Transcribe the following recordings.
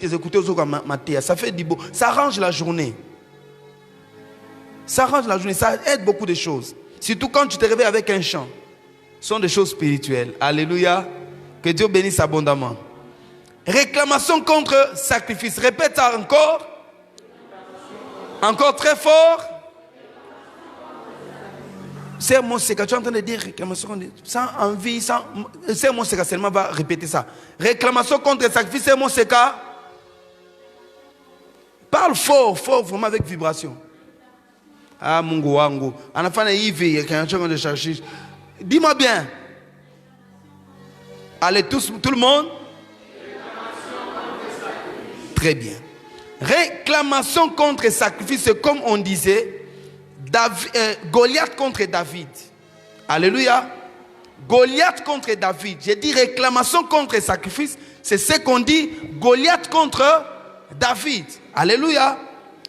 écoutez Mathéa, ça fait du beau, ça arrange la journée. Ça arrange la journée, ça aide beaucoup de choses. Surtout quand tu te réveilles avec un chant. Ce sont des choses spirituelles. Alléluia. Que Dieu bénisse abondamment. Réclamation contre sacrifice. Répète ça encore. Encore très fort. C'est mon séca. Tu es en train de dire réclamation sans envie, sans. C'est mon séca seulement va répéter ça. Réclamation contre sacrifice. C'est mon séca. Parle fort, fort, vraiment avec vibration. Ah, Mungu wangu. En afin de quand de chercher. Dis-moi bien. Allez, tout le monde. Très bien. Réclamation contre sacrifice, c'est comme on disait, Goliath contre David. Alléluia. Goliath contre David. J'ai dit réclamation contre sacrifice, c'est ce qu'on dit Goliath contre David. Alléluia.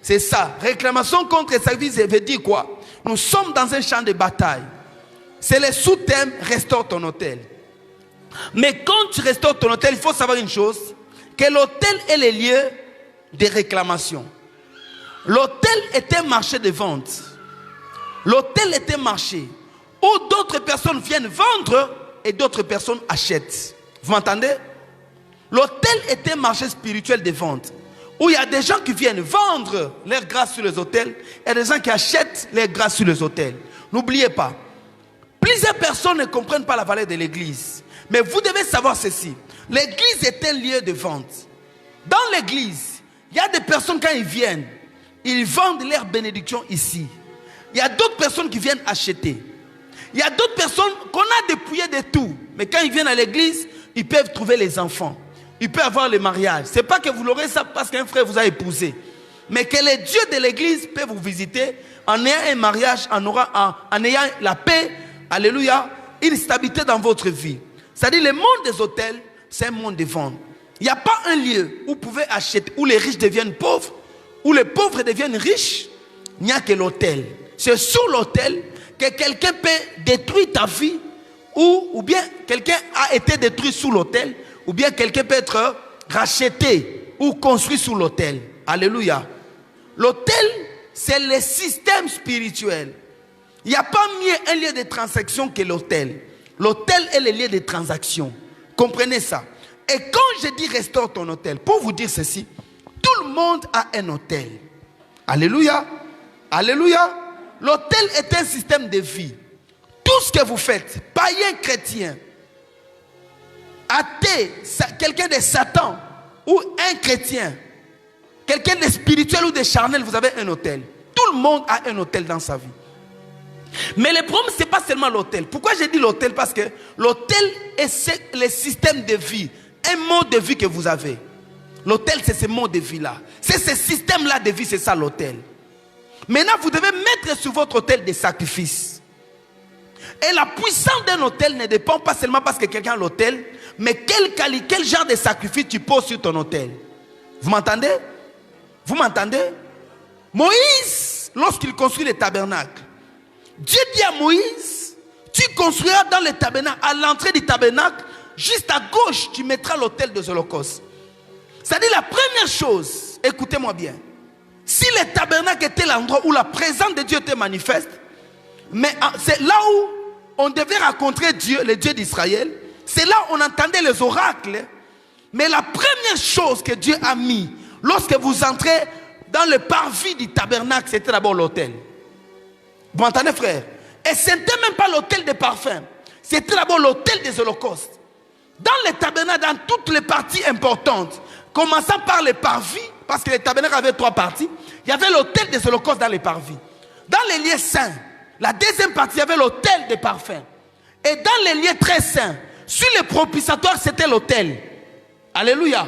C'est ça. Réclamation contre sacrifice, ça veut dire quoi? Nous sommes dans un champ de bataille. C'est le sous-thème restaure ton hôtel. Mais quand tu restaures ton hôtel, il faut savoir une chose, que l'hôtel est le lieu de réclamation. L'hôtel est un marché de vente. L'hôtel est un marché où d'autres personnes viennent vendre et d'autres personnes achètent. Vous m'entendez? L'hôtel est un marché spirituel de vente où il y a des gens qui viennent vendre leurs grâces sur les hôtels et des gens qui achètent leurs grâces sur les hôtels. N'oubliez pas, plusieurs personnes ne comprennent pas la valeur de l'église. Mais vous devez savoir ceci. L'église est un lieu de vente. Dans l'église, il y a des personnes quand ils viennent, ils vendent leur bénédiction ici. Il y a d'autres personnes qui viennent acheter. Il y a d'autres personnes qu'on a dépouillées de tout. Mais quand ils viennent à l'église, ils peuvent trouver les enfants. Ils peuvent avoir le mariage. Ce n'est pas que vous l'aurez ça parce qu'un frère vous a épousé. Mais que les dieux de l'église peuvent vous visiter en ayant un mariage, en ayant la paix, alléluia, une stabilité dans votre vie. C'est-à-dire le monde des hôtels, c'est un monde de vente. Il n'y a pas un lieu où vous pouvez acheter, où les riches deviennent pauvres, où les pauvres deviennent riches. Il n'y a que l'hôtel. C'est sur l'hôtel que quelqu'un peut détruire ta vie, ou bien quelqu'un a été détruit sous l'hôtel, ou bien quelqu'un peut être racheté ou construit sous l'hôtel. Alléluia. L'hôtel, c'est le système spirituel. Il n'y a pas mieux un lieu de transaction que l'hôtel. L'hôtel est le lieu de transaction. Comprenez ça. Et quand je dis restaure ton hôtel, pour vous dire ceci, tout le monde a un hôtel. Alléluia. Alléluia. L'hôtel est un système de vie. Tout ce que vous faites, païen, chrétien, athée, quelqu'un de Satan ou un chrétien, quelqu'un de spirituel ou de charnel, vous avez un hôtel. Tout le monde a un hôtel dans sa vie. Mais le problème, ce n'est pas seulement l'hôtel. Pourquoi j'ai dit l'hôtel? Parce que l'hôtel est le système de vie, un mode de vie que vous avez. L'hôtel, c'est ce mode de vie-là. C'est ce système-là de vie, c'est ça l'hôtel. Maintenant, vous devez mettre sur votre hôtel des sacrifices. Et la puissance d'un hôtel ne dépend pas seulement parce que quelqu'un a l'hôtel, mais quel genre de sacrifice tu poses sur ton hôtel. Vous m'entendez? Vous m'entendez? Moïse, lorsqu'il construit le tabernacle, Dieu dit à Moïse, tu construiras dans le tabernacle, à l'entrée du tabernacle, juste à gauche, tu mettras l'autel des holocaustes. C'est-à-dire la première chose, écoutez-moi bien, si le tabernacle était l'endroit où la présence de Dieu était manifeste, mais c'est là où on devait rencontrer Dieu, le Dieu d'Israël, c'est là où on entendait les oracles. Mais la première chose que Dieu a mis, lorsque vous entrez dans le parvis du tabernacle, c'était d'abord l'autel. Vous m'entendez, frère? Et ce n'était même pas l'autel des parfums. C'était d'abord l'autel des holocaustes. Dans les tabernacles, dans toutes les parties importantes, commençant par les parvis, parce que les tabernacles avaient 3 parties, il y avait l'autel des holocaustes dans les parvis. Dans les lieux saints, la deuxième partie, il y avait l'autel des parfums. Et dans les lieux très saints, sur les propitiatoires, c'était l'autel. Alléluia.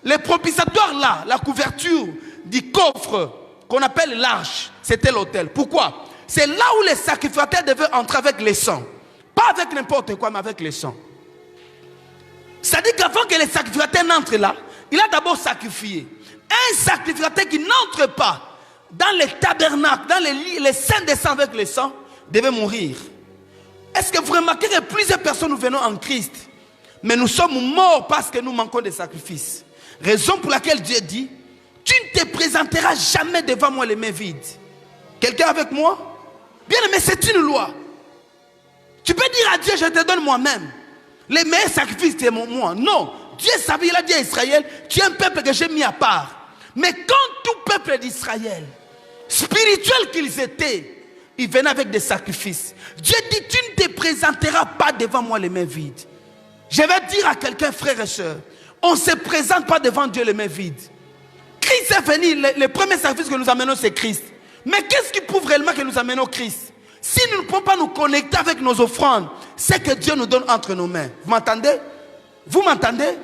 Les propitiatoires là, la couverture du coffre qu'on appelle l'arche, c'était l'autel. Pourquoi? C'est là où les sacrificateurs devaient entrer avec le sang. Pas avec n'importe quoi, mais avec le sang. C'est-à-dire qu'avant que les sacrificateurs n'entrent là, il a d'abord sacrifié. Un sacrificateur qui n'entre pas dans les tabernacles, dans les saints des sangs avec le sang, devait mourir. Est-ce que vous remarquez que plusieurs personnes nous venons en Christ, mais nous sommes morts parce que nous manquons de sacrifices? Raison pour laquelle Dieu dit, tu ne te présenteras jamais devant moi les mains vides. Quelqu'un avec moi? Bien aimé, c'est une loi. Tu peux dire à Dieu, je te donne moi-même. Les meilleurs sacrifices, c'est moi. Non. Dieu savait, il a dit à Israël, tu es un peuple que j'ai mis à part. Mais quand tout peuple d'Israël, spirituel qu'ils étaient, ils venaient avec des sacrifices. Dieu dit, tu ne te présenteras pas devant moi les mains vides. Je vais dire à quelqu'un, frère et soeur, on ne se présente pas devant Dieu les mains vides. Christ est venu, le premier sacrifice que nous amenons, c'est Christ. Mais qu'est-ce qui prouve réellement que nous amenons Christ? Si nous ne pouvons pas nous connecter avec nos offrandes, c'est que Dieu nous donne entre nos mains. Vous m'entendez? Vous m'entendez?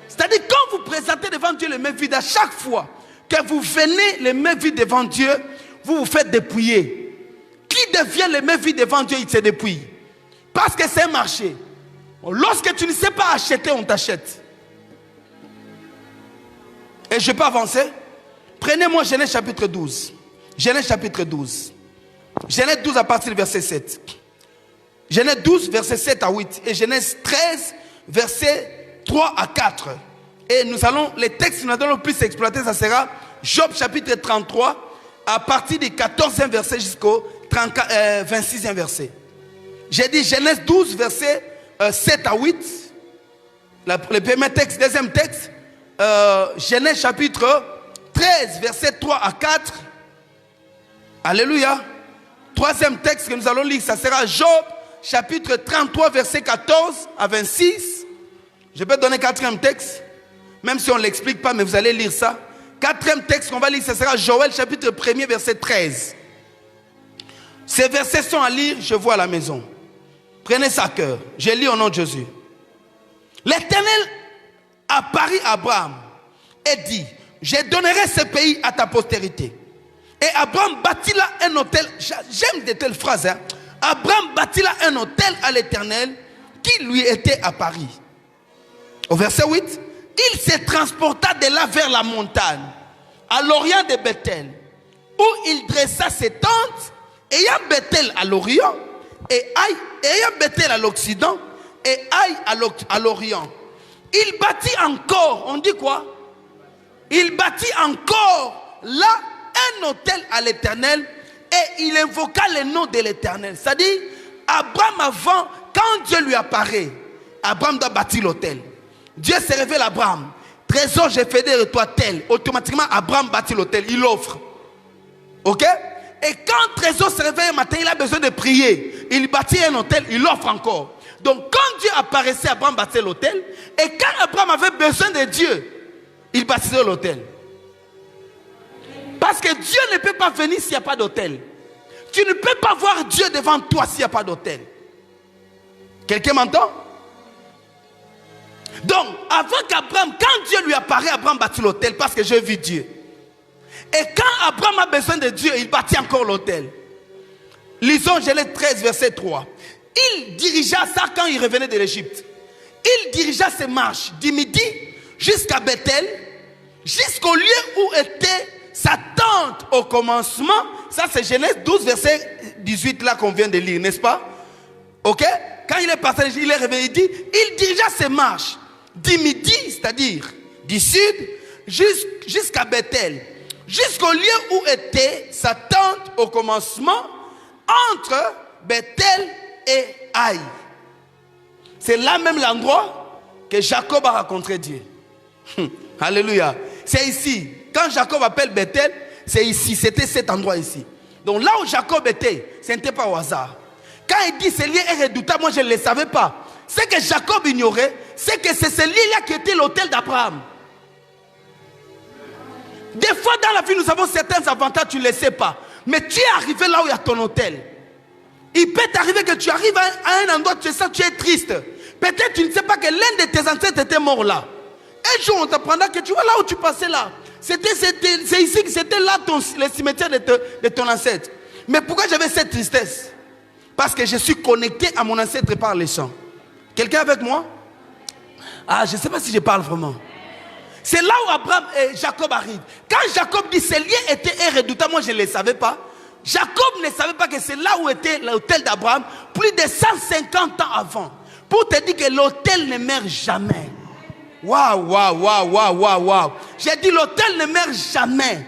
C'est-à-dire, quand vous présentez devant Dieu les mains vides, à chaque fois que vous venez les mains vides devant Dieu, vous vous faites dépouiller. Qui devient les mains vides devant Dieu, il se dépouille. Parce que c'est un marché. Lorsque tu ne sais pas acheter, on t'achète. Et je peux avancer? Prenez-moi Genèse chapitre 12. Genèse chapitre 12. Genèse 12 à partir du verset 7. Genèse 12, verset 7 à 8. Et Genèse 13, verset 3 à 4. Et nous allons, les textes que nous allons le plus exploiter, ça sera Job chapitre 33, à partir du 14e verset jusqu'au 26e verset. J'ai dit Genèse 12, verset 7 à 8. Le premier texte, deuxième texte. Genèse chapitre 13, verset 3 à 4. Alléluia. Troisième texte que nous allons lire, ça sera Job chapitre 33, verset 14 à 26. Je peux donner quatrième texte, même si on ne l'explique pas, mais vous allez lire ça. Quatrième texte qu'on va lire, ça sera Joël chapitre 1er, verset 13. Ces versets sont à lire, je vois à la maison. Prenez ça à cœur. Je lis au nom de Jésus. L'Éternel apparut à Abraham et dit, je donnerai ce pays à ta postérité. Et Abraham bâtit là un autel. J'aime de telles phrases. Hein? Abraham bâtit là un autel à l'Éternel qui lui était apparu. Au verset 8, il se transporta de là vers la montagne, à l'orient de Bethel, où il dressa ses tentes, ayant Bethel à l'orient, et ayant Bethel à l'occident, et Aïe à l'orient. Il bâtit encore, on dit quoi? Il bâtit encore là un autel à l'Éternel et il invoqua le nom de l'Éternel. C'est-à-dire, Abraham avant, quand Dieu lui apparaît, Abraham doit bâtir l'autel. Dieu se révèle à Abraham. Trésor, j'ai fait de toi tel. Automatiquement, Abraham bâtit l'autel. Il offre. Ok? Et quand Trésor se réveille un matin, il a besoin de prier. Il bâtit un autel, il offre encore. Donc, quand Dieu apparaissait, Abraham bâtissait l'autel. Et quand Abraham avait besoin de Dieu, il bâtissait l'autel. Parce que Dieu ne peut pas venir s'il n'y a pas d'autel. Tu ne peux pas voir Dieu devant toi s'il n'y a pas d'autel. Quelqu'un m'entend? Donc, avant qu'Abraham, quand Dieu lui apparaît, Abraham bâtit l'autel parce que j'ai vu Dieu. Et quand Abraham a besoin de Dieu, il bâtit encore l'autel. Lisons Genèse 13, verset 3. Il dirigea ça quand il revenait de l'Égypte. Il dirigea ses marches du midi jusqu'à Bethel, jusqu'au lieu où était sa tente au commencement. Ça c'est Genèse 12, verset 18 là qu'on vient de lire, n'est-ce pas? Ok? Quand il est passé, il est réveillé, il dit, il dirigea ses marches du midi, c'est-à-dire du sud, jusqu'à Bethel, jusqu'au lieu où était sa tente au commencement, entre Bethel et Aïe. C'est là même l'endroit que Jacob a rencontré Dieu. Alléluia. C'est ici. Quand Jacob appelle Bethel, c'est ici. C'était cet endroit ici. Donc là où Jacob était, ce n'était pas au hasard. Quand il dit ce lieu est redoutable, moi je ne le savais pas. Ce que Jacob ignorait, c'est que c'est ce lieu-là qui était l'autel d'Abraham. Des fois dans la vie, nous avons certains avantages, tu ne le sais pas. Mais tu es arrivé là où il y a ton autel. Il peut t'arriver que tu arrives à un endroit, tu sais, tu es triste. Peut-être tu ne sais pas que l'un de tes ancêtres était mort là. Un jour, on t'apprendra que tu vois là où tu passais là. C'est ici que c'était là le cimetière de ton ancêtre. Mais pourquoi j'avais cette tristesse? Parce que je suis connecté à mon ancêtre par les chants. Quelqu'un avec moi? Ah, je ne sais pas si je parle vraiment. C'est là où Abraham et Jacob arrivent. Quand Jacob dit ce lieu était redoutable, moi je ne le savais pas. Jacob ne savait pas que c'est là où était l'autel d'Abraham plus de 150 ans avant. Pour te dire que l'autel ne meurt jamais. Waouh, waouh, waouh, waouh, waouh, waouh. J'ai dit, l'autel ne meurt jamais.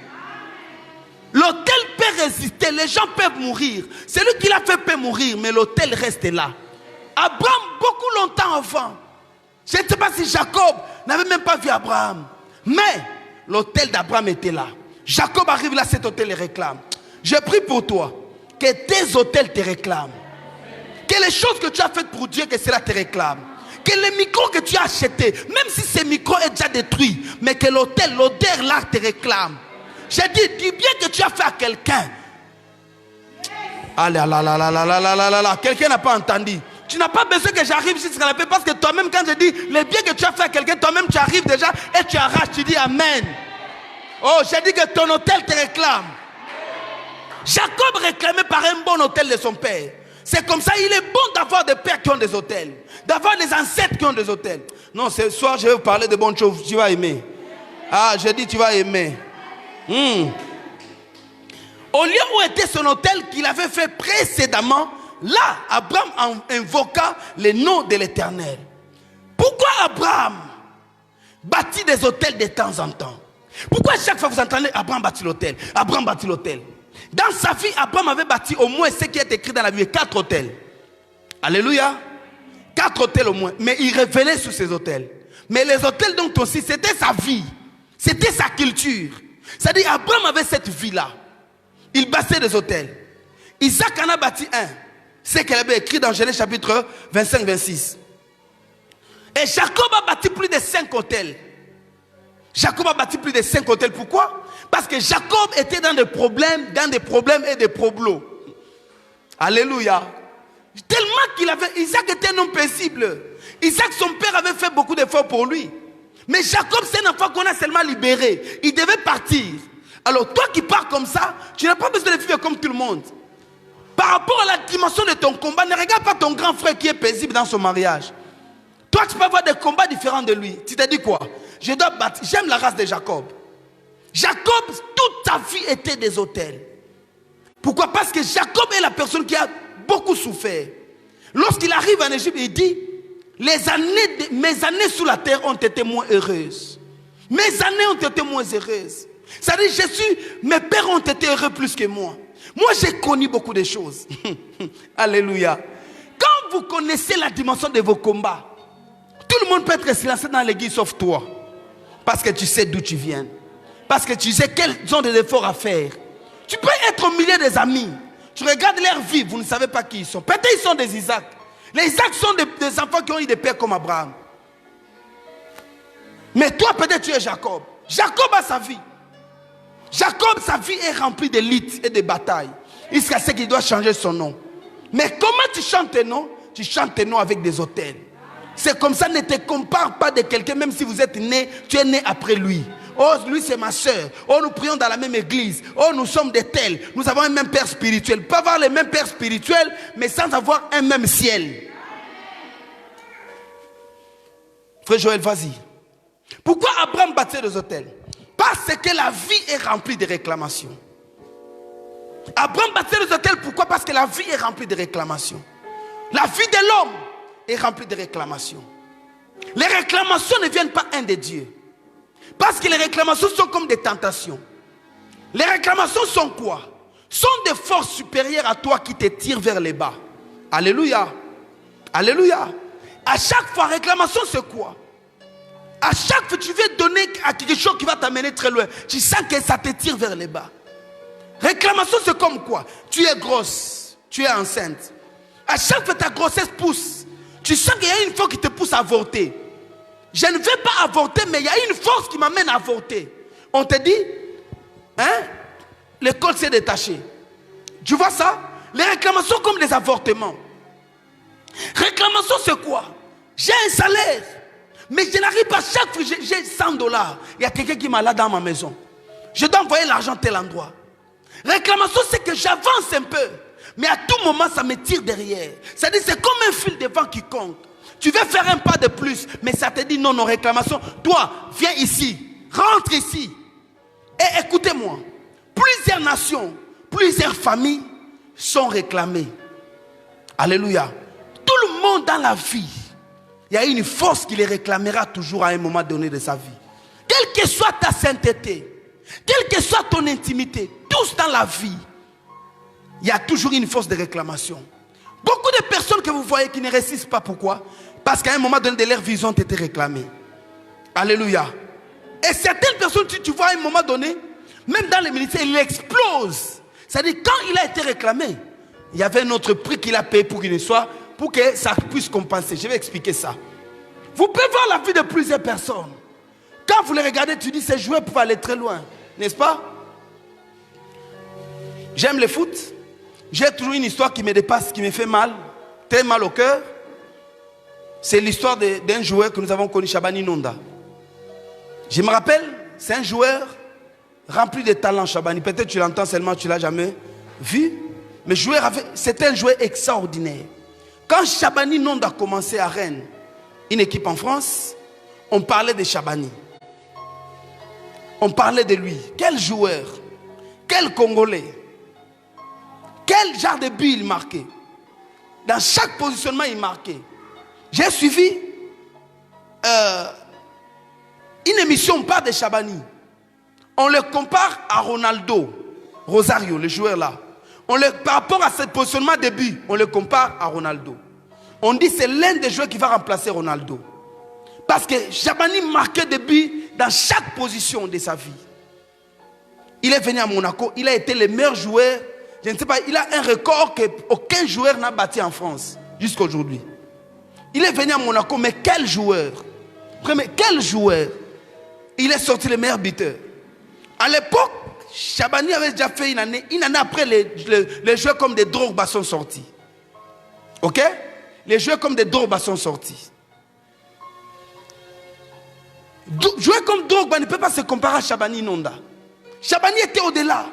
L'autel peut résister, les gens peuvent mourir. Celui qui l'a fait peut mourir, mais l'autel reste là. Abraham, beaucoup longtemps avant. Je ne sais pas si Jacob n'avait même pas vu Abraham. Mais l'autel d'Abraham était là. Jacob arrive là, cet autel le réclame. Je prie pour toi, que tes autels te réclament. Que les choses que tu as faites pour Dieu, que cela te réclame. Que les micros que tu as achetés, même si ce micro est déjà détruit, mais que l'autel, l'odeur là te réclame. J'ai dit, du bien que tu as fait à quelqu'un. Allez, là, là, là, là, là, là, là, là. Quelqu'un n'a pas entendu. Tu n'as pas besoin que j'arrive jusqu'à la paix, parce que toi-même, quand je dis le bien que tu as fait à quelqu'un, toi-même tu arrives déjà et tu arraches, tu dis Amen. Oh, j'ai dit que ton hôtel te réclame. Jacob réclamait par un bon hôtel de son père. C'est comme ça, il est bon d'avoir des pères qui ont des hôtels, d'avoir des ancêtres qui ont des hôtels. Non, ce soir, je vais vous parler de bonnes choses, tu vas aimer. Ah, j'ai dit tu vas aimer. Au lieu où était son hôtel qu'il avait fait précédemment, là, Abraham invoqua le nom de l'Éternel. Pourquoi Abraham bâtit des hôtels de temps en temps? Pourquoi chaque fois vous entendez Abraham bâtit l'hôtel, Abraham bâtit l'hôtel? Dans sa vie, Abraham avait bâti au moins ce qui est écrit dans la Bible, 4 hôtels. Alléluia. 4 hôtels au moins. Mais il revenait sur ces hôtels. Mais les hôtels donc aussi, c'était sa vie. C'était sa culture. C'est-à-dire, Abraham avait cette vie-là. Il bâtissait des hôtels. Isaac en a bâti un. C'est qu'elle avait écrit dans Genèse chapitre 25-26. Et Jacob a bâti plus de 5 hôtels. Jacob a bâti plus de 5 hôtels. Pourquoi? Parce que Jacob était dans des problèmes et des problems. Alléluia. Tellement qu'il avait... Isaac était un homme paisible. Isaac, son père, avait fait beaucoup d'efforts pour lui. Mais Jacob, c'est un enfant qu'on a seulement libéré. Il devait partir. Alors toi qui pars comme ça, tu n'as pas besoin de vivre comme tout le monde. Par rapport à la dimension de ton combat, ne regarde pas ton grand frère qui est paisible dans son mariage. Toi, tu peux avoir des combats différents de lui. Tu te dis quoi? Je dois battre. J'aime la race de Jacob. Jacob, toute sa vie était des hôtels. Pourquoi? Parce que Jacob est la personne qui a beaucoup souffert. Lorsqu'il arrive en Égypte, il dit, mes années sous la terre ont été moins heureuses. Mes années ont été moins heureuses. Ça dit, mes pères ont été heureux plus que moi. Moi, j'ai connu beaucoup de choses. Alléluia. Quand vous connaissez la dimension de vos combats, tout le monde peut être silencieux dans l'église sauf toi. Parce que tu sais d'où tu viens. Parce que tu sais quels sont des efforts à faire. Tu peux être au milieu des amis. Tu regardes leur vie, vous ne savez pas qui ils sont. Peut-être ils sont des Isaac. Les Isaac sont des enfants qui ont eu des pères comme Abraham. Mais toi, peut-être tu es Jacob. Jacob a sa vie. Jacob, sa vie est remplie de luttes et de batailles. Jusqu'à ce qu'il doit changer son nom. Mais comment tu chantes tes noms? Tu chantes tes noms avec des autels. C'est comme ça, ne te compare pas de quelqu'un, même si vous êtes né, tu es né après lui. Oh, lui c'est ma soeur. Oh, nous prions dans la même église. Oh, nous sommes des tels. Nous avons un même père spirituel. On peut avoir les mêmes pères spirituels, mais sans avoir un même ciel. Frère Joël, vas-y. Pourquoi Abraham bâtit des hôtels? Parce que la vie est remplie de réclamations. Abraham bâtit des hôtels, pourquoi? Parce que la vie est remplie de réclamations. La vie de l'homme est remplie de réclamations. Les réclamations ne viennent pas de Dieu. Parce que les réclamations sont comme des tentations. Les réclamations sont quoi? Sont des forces supérieures à toi qui te tirent vers les bas. Alléluia. Alléluia. À chaque fois, réclamation c'est quoi? À chaque fois, tu veux donner à quelque chose qui va t'amener très loin. Tu sens que ça te tire vers les bas. Réclamation, c'est comme quoi? Tu es grosse, tu es enceinte. À chaque fois, ta grossesse pousse. Tu sens qu'il y a une force qui te pousse à avorter. Je ne veux pas avorter, mais il y a une force qui m'amène à avorter. On te dit, hein? Le col s'est détaché. Tu vois ça? Les réclamations comme les avortements. Réclamation, c'est quoi? J'ai un salaire. Mais je n'arrive pas, chaque fois j'ai 100 $. Il y a quelqu'un qui m'a là dans ma maison. Je dois envoyer l'argent à tel endroit. Réclamation, c'est que j'avance un peu. Mais à tout moment, ça me tire derrière. C'est-à-dire, c'est comme un fil de vent qui compte. Tu veux faire un pas de plus, mais ça te dit non, non, réclamation. Toi, viens ici, rentre ici. Et écoutez-moi. Plusieurs nations, plusieurs familles sont réclamées. Alléluia. Tout le monde dans la vie il y a une force qui les réclamera toujours à un moment donné de sa vie. Quelle que soit ta sainteté, quelle que soit ton intimité, tous dans la vie, il y a toujours une force de réclamation. Beaucoup de personnes que vous voyez qui ne réussissent pas, pourquoi? Parce qu'à un moment donné de leur vie, ils ont été réclamés. Alléluia. Et certaines personnes, tu vois à un moment donné, même dans les ministères, il explose. C'est-à-dire quand il a été réclamé, il y avait un autre prix qu'il a payé pour qu'il ne soit, pour que ça puisse compenser. Je vais expliquer ça. Vous pouvez voir la vie de plusieurs personnes. Quand vous les regardez, tu dis, ces joueurs peuvent aller très loin. N'est-ce pas? J'aime le foot. J'ai toujours une histoire qui me dépasse, qui me fait mal, très mal au cœur. C'est l'histoire d'un joueur que nous avons connu, Shabani Nonda. Je me rappelle, c'est un joueur rempli de talent, Shabani. Peut-être tu l'entends seulement, tu ne l'as jamais vu. Mais c'était un joueur extraordinaire. Quand Shabani Nonda a commencé à Rennes, une équipe en France, on parlait de Shabani. On parlait de lui. Quel joueur, quel Congolais, quel genre de but il marquait. Dans chaque positionnement, il marquait. J'ai suivi une émission, on parle de Shabani. On le compare à Ronaldo, Rosario, le joueur là. Par rapport à ce positionnement de but, on le compare à Ronaldo. On dit que c'est l'un des joueurs qui va remplacer Ronaldo. Parce que Shabani marquait des buts dans chaque position de sa vie. Il est venu à Monaco, il a été le meilleur joueur. Je ne sais pas, il a un record qu'aucun joueur n'a battu en France jusqu'à aujourd'hui. Il est venu à Monaco, mais quel joueur! Quel joueur! Il est sorti le meilleur buteur. À l'époque, Shabani avait déjà fait une année après, les joueurs comme des Drogba sont sortis. Ok? Les joueurs comme des Drogba sont sortis. Jouer comme Drogba ne peut pas se comparer à Shabani Nonda. Shabani était au-delà.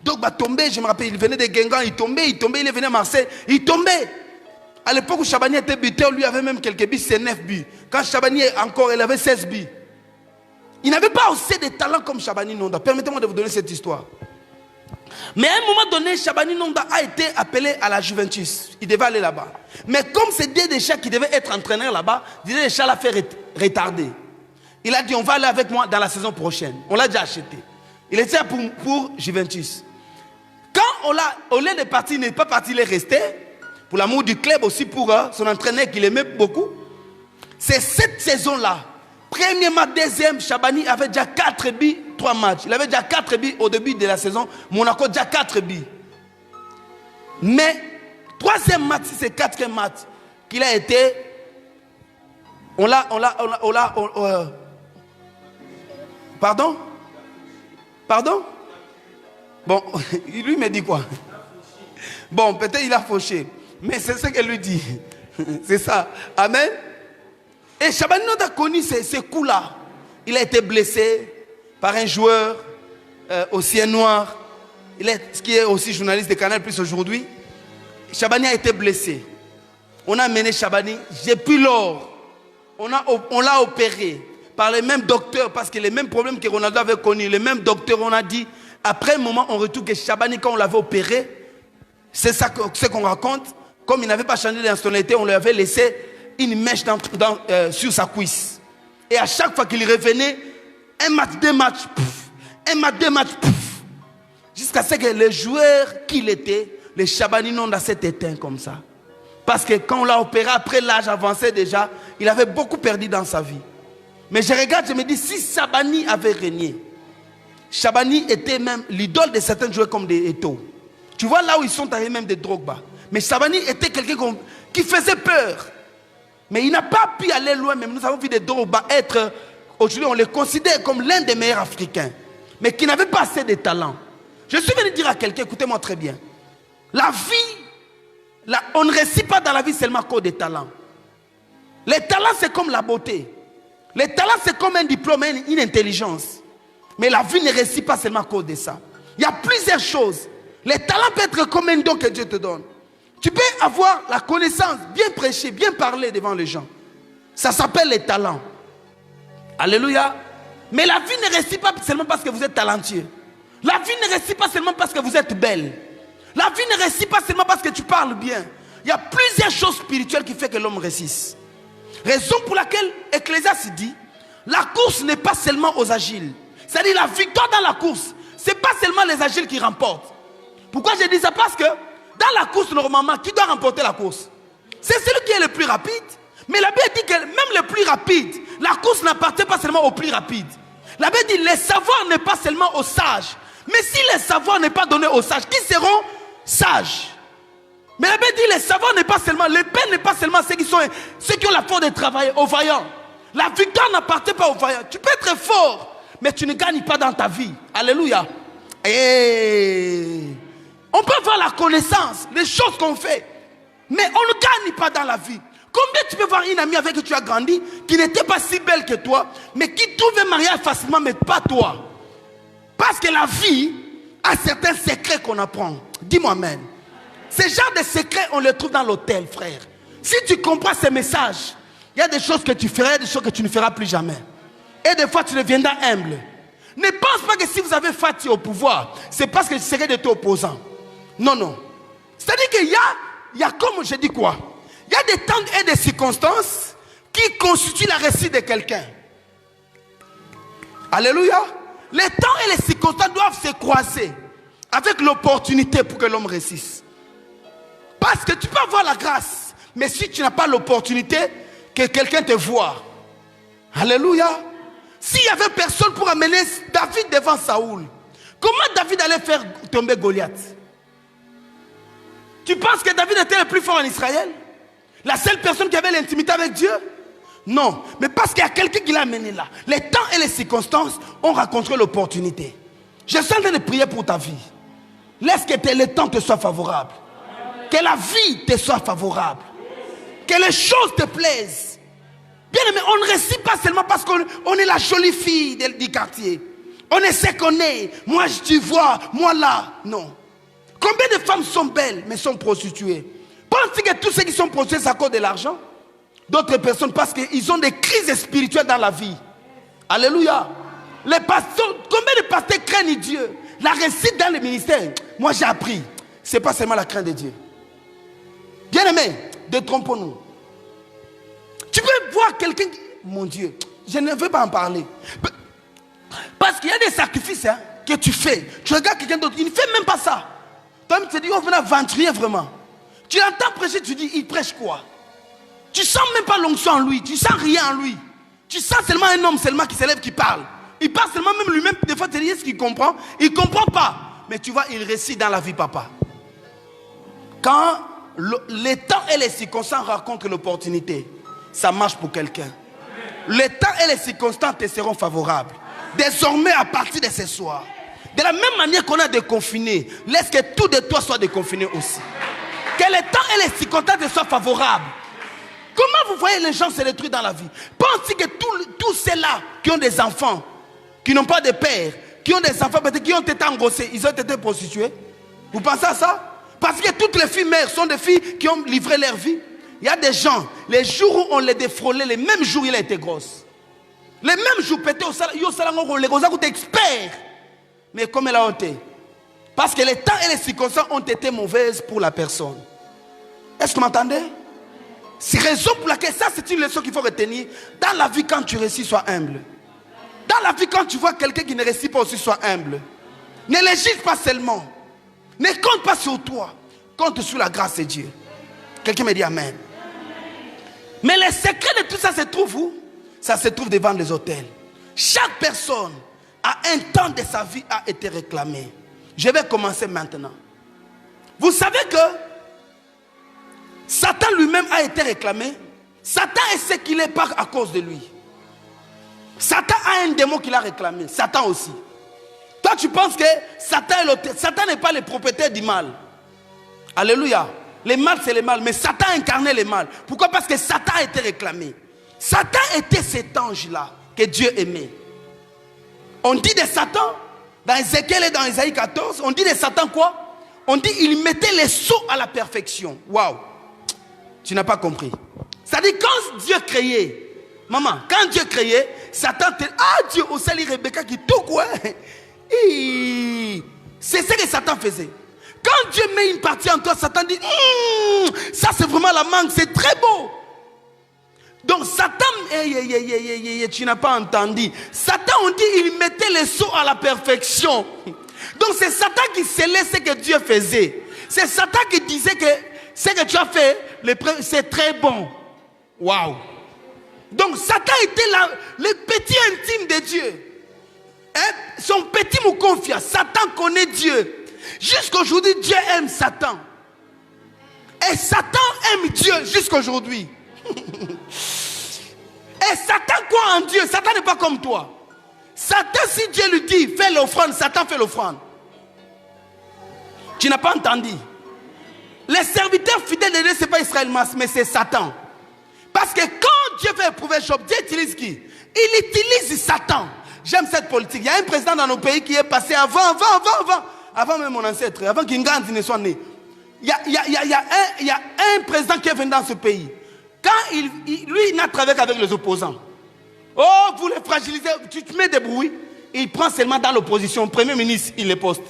Drogba tombait, je me rappelle, il venait de Guingamp, il tombait, il est venu à Marseille, il tombait. À l'époque où Shabani était buteur, lui avait même quelques buts, c'est 9 buts. Quand Shabani encore, il avait 16 buts. Il n'avait pas aussi de talent comme Shabani Nonda. Permettez-moi de vous donner cette histoire. Mais à un moment donné, Shabani Nonda a été appelé à la Juventus. Il devait aller là-bas. Mais comme c'est Didier Deschamps qui devait être entraîneur là-bas, Didier Deschamps l'a fait retarder. Il a dit, on va aller avec moi dans la saison prochaine. On l'a déjà acheté. Il était pour Juventus. Quand au lieu de partir, il n'est pas parti, il est resté. Pour l'amour du club aussi, pour son entraîneur qu'il aimait beaucoup. C'est cette saison-là. Premièrement, deuxième, Shabani avait déjà 4 buts, 3 matchs. Il avait déjà 4 buts au début de la saison. Monaco déjà 4 buts. Mais, troisième match, c'est 4e match qu'il a été. Pardon? Pardon? Bon, lui me dit quoi? Bon, peut-être il a fauché. Mais c'est ce qu'elle lui dit. C'est ça. Amen. Et Shabani Nonda a connu ces coups-là. Il a été blessé par un joueur aussi noir. Ce qui est aussi journaliste de Canal Plus aujourd'hui. Shabani a été blessé. On a amené Shabani. Depuis lors, on l'a opéré par les mêmes docteurs, parce que les mêmes problèmes que Ronaldo avait connus, les mêmes docteurs, on a dit, après un moment, on retrouve que Shabani, quand on l'avait opéré, c'est ça ce qu'on raconte, comme il n'avait pas changé d'instonalité, on lui avait laissé une mèche sur sa cuisse. Et à chaque fois qu'il revenait, un match, 2 matchs, pouf, un match, 2 matchs, pouf. Jusqu'à ce que le joueur qu'il était, le Shabani Nonda s'est éteint comme ça. Parce que quand on l'a opéré, après l'âge avancé déjà, il avait beaucoup perdu dans sa vie. Mais je regarde, je me dis, si Shabani avait régné, Shabani était même l'idole de certains joueurs comme des Eto'o. Tu vois là où ils sont arrivés, même des Drogba. Mais Shabani était quelqu'un qui faisait peur. Mais il n'a pas pu aller loin. Même nous avons vu des Drogba être, aujourd'hui on les considère comme l'un des meilleurs Africains. Mais qui n'avait pas assez de talent. Je suis venu dire à quelqu'un, écoutez-moi très bien. La vie, on ne réussit pas dans la vie seulement à cause des talents. Les talents c'est comme la beauté. Les talents c'est comme un diplôme, une intelligence. Mais la vie ne réussit pas seulement à cause de ça. Il y a plusieurs choses. Les talents peuvent être comme un don que Dieu te donne. Tu peux avoir la connaissance, bien prêcher, bien parler devant les gens. Ça s'appelle les talents. Alléluia. Mais la vie ne réussit pas seulement parce que vous êtes talentueux. La vie ne réussit pas seulement parce que vous êtes belle. La vie ne réussit pas seulement parce que tu parles bien. Il y a plusieurs choses spirituelles qui font que l'homme réussisse. Raison pour laquelle Ecclésiaste dit, la course n'est pas seulement aux agiles. C'est-à-dire la victoire dans la course, ce n'est pas seulement les agiles qui remportent. Pourquoi je dis ça? Parce que dans la course, normalement, qui doit remporter la course? C'est celui qui est le plus rapide. Mais la Bible dit que même le plus rapide, la course n'appartient pas seulement au plus rapide. La Bible dit, le savoir n'est pas seulement aux sages. Mais si le savoir n'est pas donné aux sages, qui seront sages? Mais la Bible dit, le savoir n'est pas seulement, le pain n'est pas seulement ceux qui ont la force de travailler, aux vaillants. La victoire n'appartient pas aux vaillants. Tu peux être fort, mais tu ne gagnes pas dans ta vie. Alléluia. Et on peut avoir la connaissance, les choses qu'on fait, mais on ne gagne pas dans la vie. Combien tu peux voir une amie avec qui tu as grandi, qui n'était pas si belle que toi, mais qui trouve un mariage facilement, mais pas toi? Parce que la vie a certains secrets qu'on apprend. Dis-moi amen. Ces genres de secrets, on les trouve dans l'hôtel, frère. Si tu comprends ces messages, il y a des choses que tu feras, des choses que tu ne feras plus jamais. Et des fois, tu deviendras humble. Ne pense pas que si vous avez Fati au pouvoir, c'est parce que tu serais de tes opposants. Non, non. C'est-à-dire qu'il y a comme je dis quoi? Il y a des temps et des circonstances qui constituent la réussite de quelqu'un. Alléluia. Les temps et les circonstances doivent se croiser avec l'opportunité pour que l'homme réussisse. Parce que tu peux avoir la grâce, mais si tu n'as pas l'opportunité que quelqu'un te voie. Alléluia. S'il n'y avait personne pour amener David devant Saoul, comment David allait faire tomber Goliath? Tu penses que David était le plus fort en Israël? La seule personne qui avait l'intimité avec Dieu? Non, mais parce qu'il y a quelqu'un qui l'a amené là. Les temps et les circonstances ont rencontré l'opportunité. Je suis en train de prier pour ta vie. Laisse que le temps te soit favorable. Que la vie te soit favorable. Que les choses te plaisent. Bien aimé, on ne réussit pas seulement parce qu'on est la jolie fille du quartier. On est ce qu'on est. Moi, tu vois, moi là. Non. Combien de femmes sont belles mais sont prostituées? Pensez que tous ceux qui sont prostitués, c'est à cause de l'argent? D'autres personnes parce qu'ils ont des crises spirituelles dans la vie. Alléluia. Les pasteurs, combien de pasteurs craignent Dieu? La réussite dans le ministère, moi j'ai appris, ce n'est pas seulement la crainte de Dieu. Bien aimé, détrompons-nous. Tu peux voir quelqu'un, mon Dieu, je ne veux pas en parler. Parce qu'il y a des sacrifices que tu fais. Tu regardes quelqu'un d'autre, il ne fait même pas ça. Toi, tu te dis, on va aventurier vraiment. Tu l'entends prêcher, tu dis, il prêche quoi? Tu sens même pas l'onction en lui, tu sens rien en lui. Tu sens seulement un homme seulement qui s'élève, qui parle. Il parle seulement même lui-même, des fois tu te dis, est-ce qu'il comprend? Il ne comprend pas. Mais tu vois, il réussit dans la vie, papa. Quand les temps et les circonstances rencontrent l'opportunité, ça marche pour quelqu'un. Les temps et les circonstances te seront favorables. Désormais, à partir de ce soir, de la même manière qu'on a déconfiné, laisse que tout de toi soit déconfiné aussi. Que les temps et les circonstances te soient favorables. Comment vous voyez les gens se détruire dans la vie? Pensez que tous ceux-là qui ont des enfants, qui n'ont pas de père, qui ont des enfants, peut-être qui ont été engrossés, ils ont été prostitués. Vous pensez à ça? Parce que toutes les filles mères sont des filles qui ont livré leur vie. Il y a des gens, les jours où on les défrôlait, les mêmes jours il a été grosse. Les mêmes jours, peut-être au salon, les gros sont experts. Mais comme elle a été. Parce que les temps et les circonstances ont été mauvaises pour la personne. Est-ce que vous m'entendez? C'est raison pour laquelle, ça c'est une leçon qu'il faut retenir. Dans la vie, quand tu réussis, sois humble. Dans la vie, quand tu vois quelqu'un qui ne réussit pas aussi, sois humble. Ne légifère pas seulement. Ne compte pas sur toi. Compte sur la grâce de Dieu. Quelqu'un me dit amen. Mais le secret de tout ça se trouve où? Ça se trouve devant les autels. Chaque personne, à un temps de sa vie, a été réclamée. Je vais commencer maintenant. Vous savez que Satan lui-même a été réclamé. Satan est ce qu'il est pas à cause de lui. Satan a un démon qu'il a réclamé. Satan aussi. Toi tu penses que Satan n'est pas le propriétaire du mal. Alléluia. Le mal c'est le mal. Mais Satan a incarné le mal. Pourquoi? Parce que Satan a été réclamé. Satan était cet ange-là que Dieu aimait. On dit de Satan, dans Ézéchiel et dans Isaïe 14, on dit de Satan quoi? On dit il mettait les sceaux à la perfection. Waouh! Tu n'as pas compris. C'est-à-dire quand Dieu créait, maman, quand Dieu créait, Satan te dit, ah Dieu, au sali Rebecca qui tout quoi. C'est ce que Satan faisait. Quand Dieu met une partie en toi, Satan dit, ça c'est vraiment la mangue, c'est très beau. Donc Satan, tu n'as pas entendu. Satan, on dit, il mettait les sceaux à la perfection. Donc c'est Satan qui scellait ce que Dieu faisait. C'est Satan qui disait que ce que tu as fait, c'est très bon. Waouh. Donc Satan était le petit intime de Dieu. Hein? Son petit me confia. Satan connaît Dieu. Jusqu'aujourd'hui, Dieu aime Satan. Et Satan aime Dieu jusqu'aujourd'hui. Et Satan croit en Dieu. Satan n'est pas comme toi. Satan, si Dieu lui dit, fais l'offrande, Satan fait l'offrande. Tu n'as pas entendu. Les serviteurs fidèles de Dieu, ce n'est pas Israël Mas, mais c'est Satan. Parce que quand Dieu fait éprouver Job, Dieu utilise qui? Il utilise Satan. J'aime cette politique. Il y a un président dans nos pays qui est passé avant même mon ancêtre, avant qu'Ingandi ne soit né. Il y a un président qui est venu dans ce pays. Quand lui, il n'a travaillé qu'avec les opposants. Oh, vous les fragilisez, tu te mets des bruits. Il prend seulement dans l'opposition. Premier ministre, il les poste.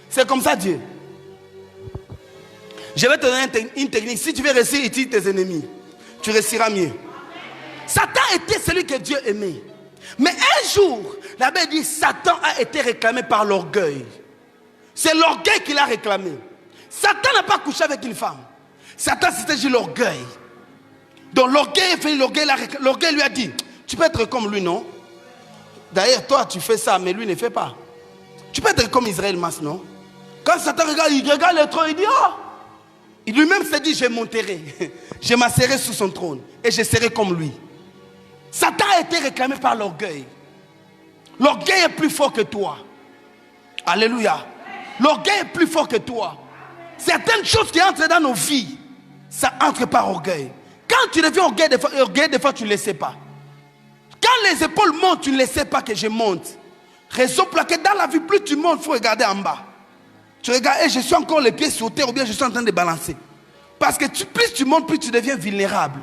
C'est comme ça Dieu. Je vais te donner une technique. Si tu veux réussir, utilise tes ennemis. Tu réussiras mieux. Satan était celui que Dieu aimait. Mais un jour, la Bible dit, Satan a été réclamé par l'orgueil. C'est l'orgueil qu'il a réclamé. Satan n'a pas couché avec une femme. Satan, c'était juste l'orgueil. Donc l'orgueil est venu, l'orgueil lui a dit, tu peux être comme lui, non? D'ailleurs, toi, tu fais ça, mais lui ne fait pas. Tu peux être comme Israël Mas, non? Quand Satan regarde, il regarde le trône, il dit, oh! Il lui-même s'est dit, je monterai. Je m'asserai sous son trône et je serai comme lui. Satan a été réclamé par l'orgueil. L'orgueil est plus fort que toi. Alléluia. L'orgueil est plus fort que toi. Certaines choses qui entrent dans nos vies, ça entre par orgueil. Quand tu deviens orgueil, des fois tu ne le sais pas. Quand les épaules montent, tu ne le sais pas que je monte. Raison pour laquelle dans la vie, plus tu montes, il faut regarder en bas. Tu regardes, et je suis encore les pieds sur terre ou bien je suis en train de balancer. Parce que plus tu montes, plus tu deviens vulnérable.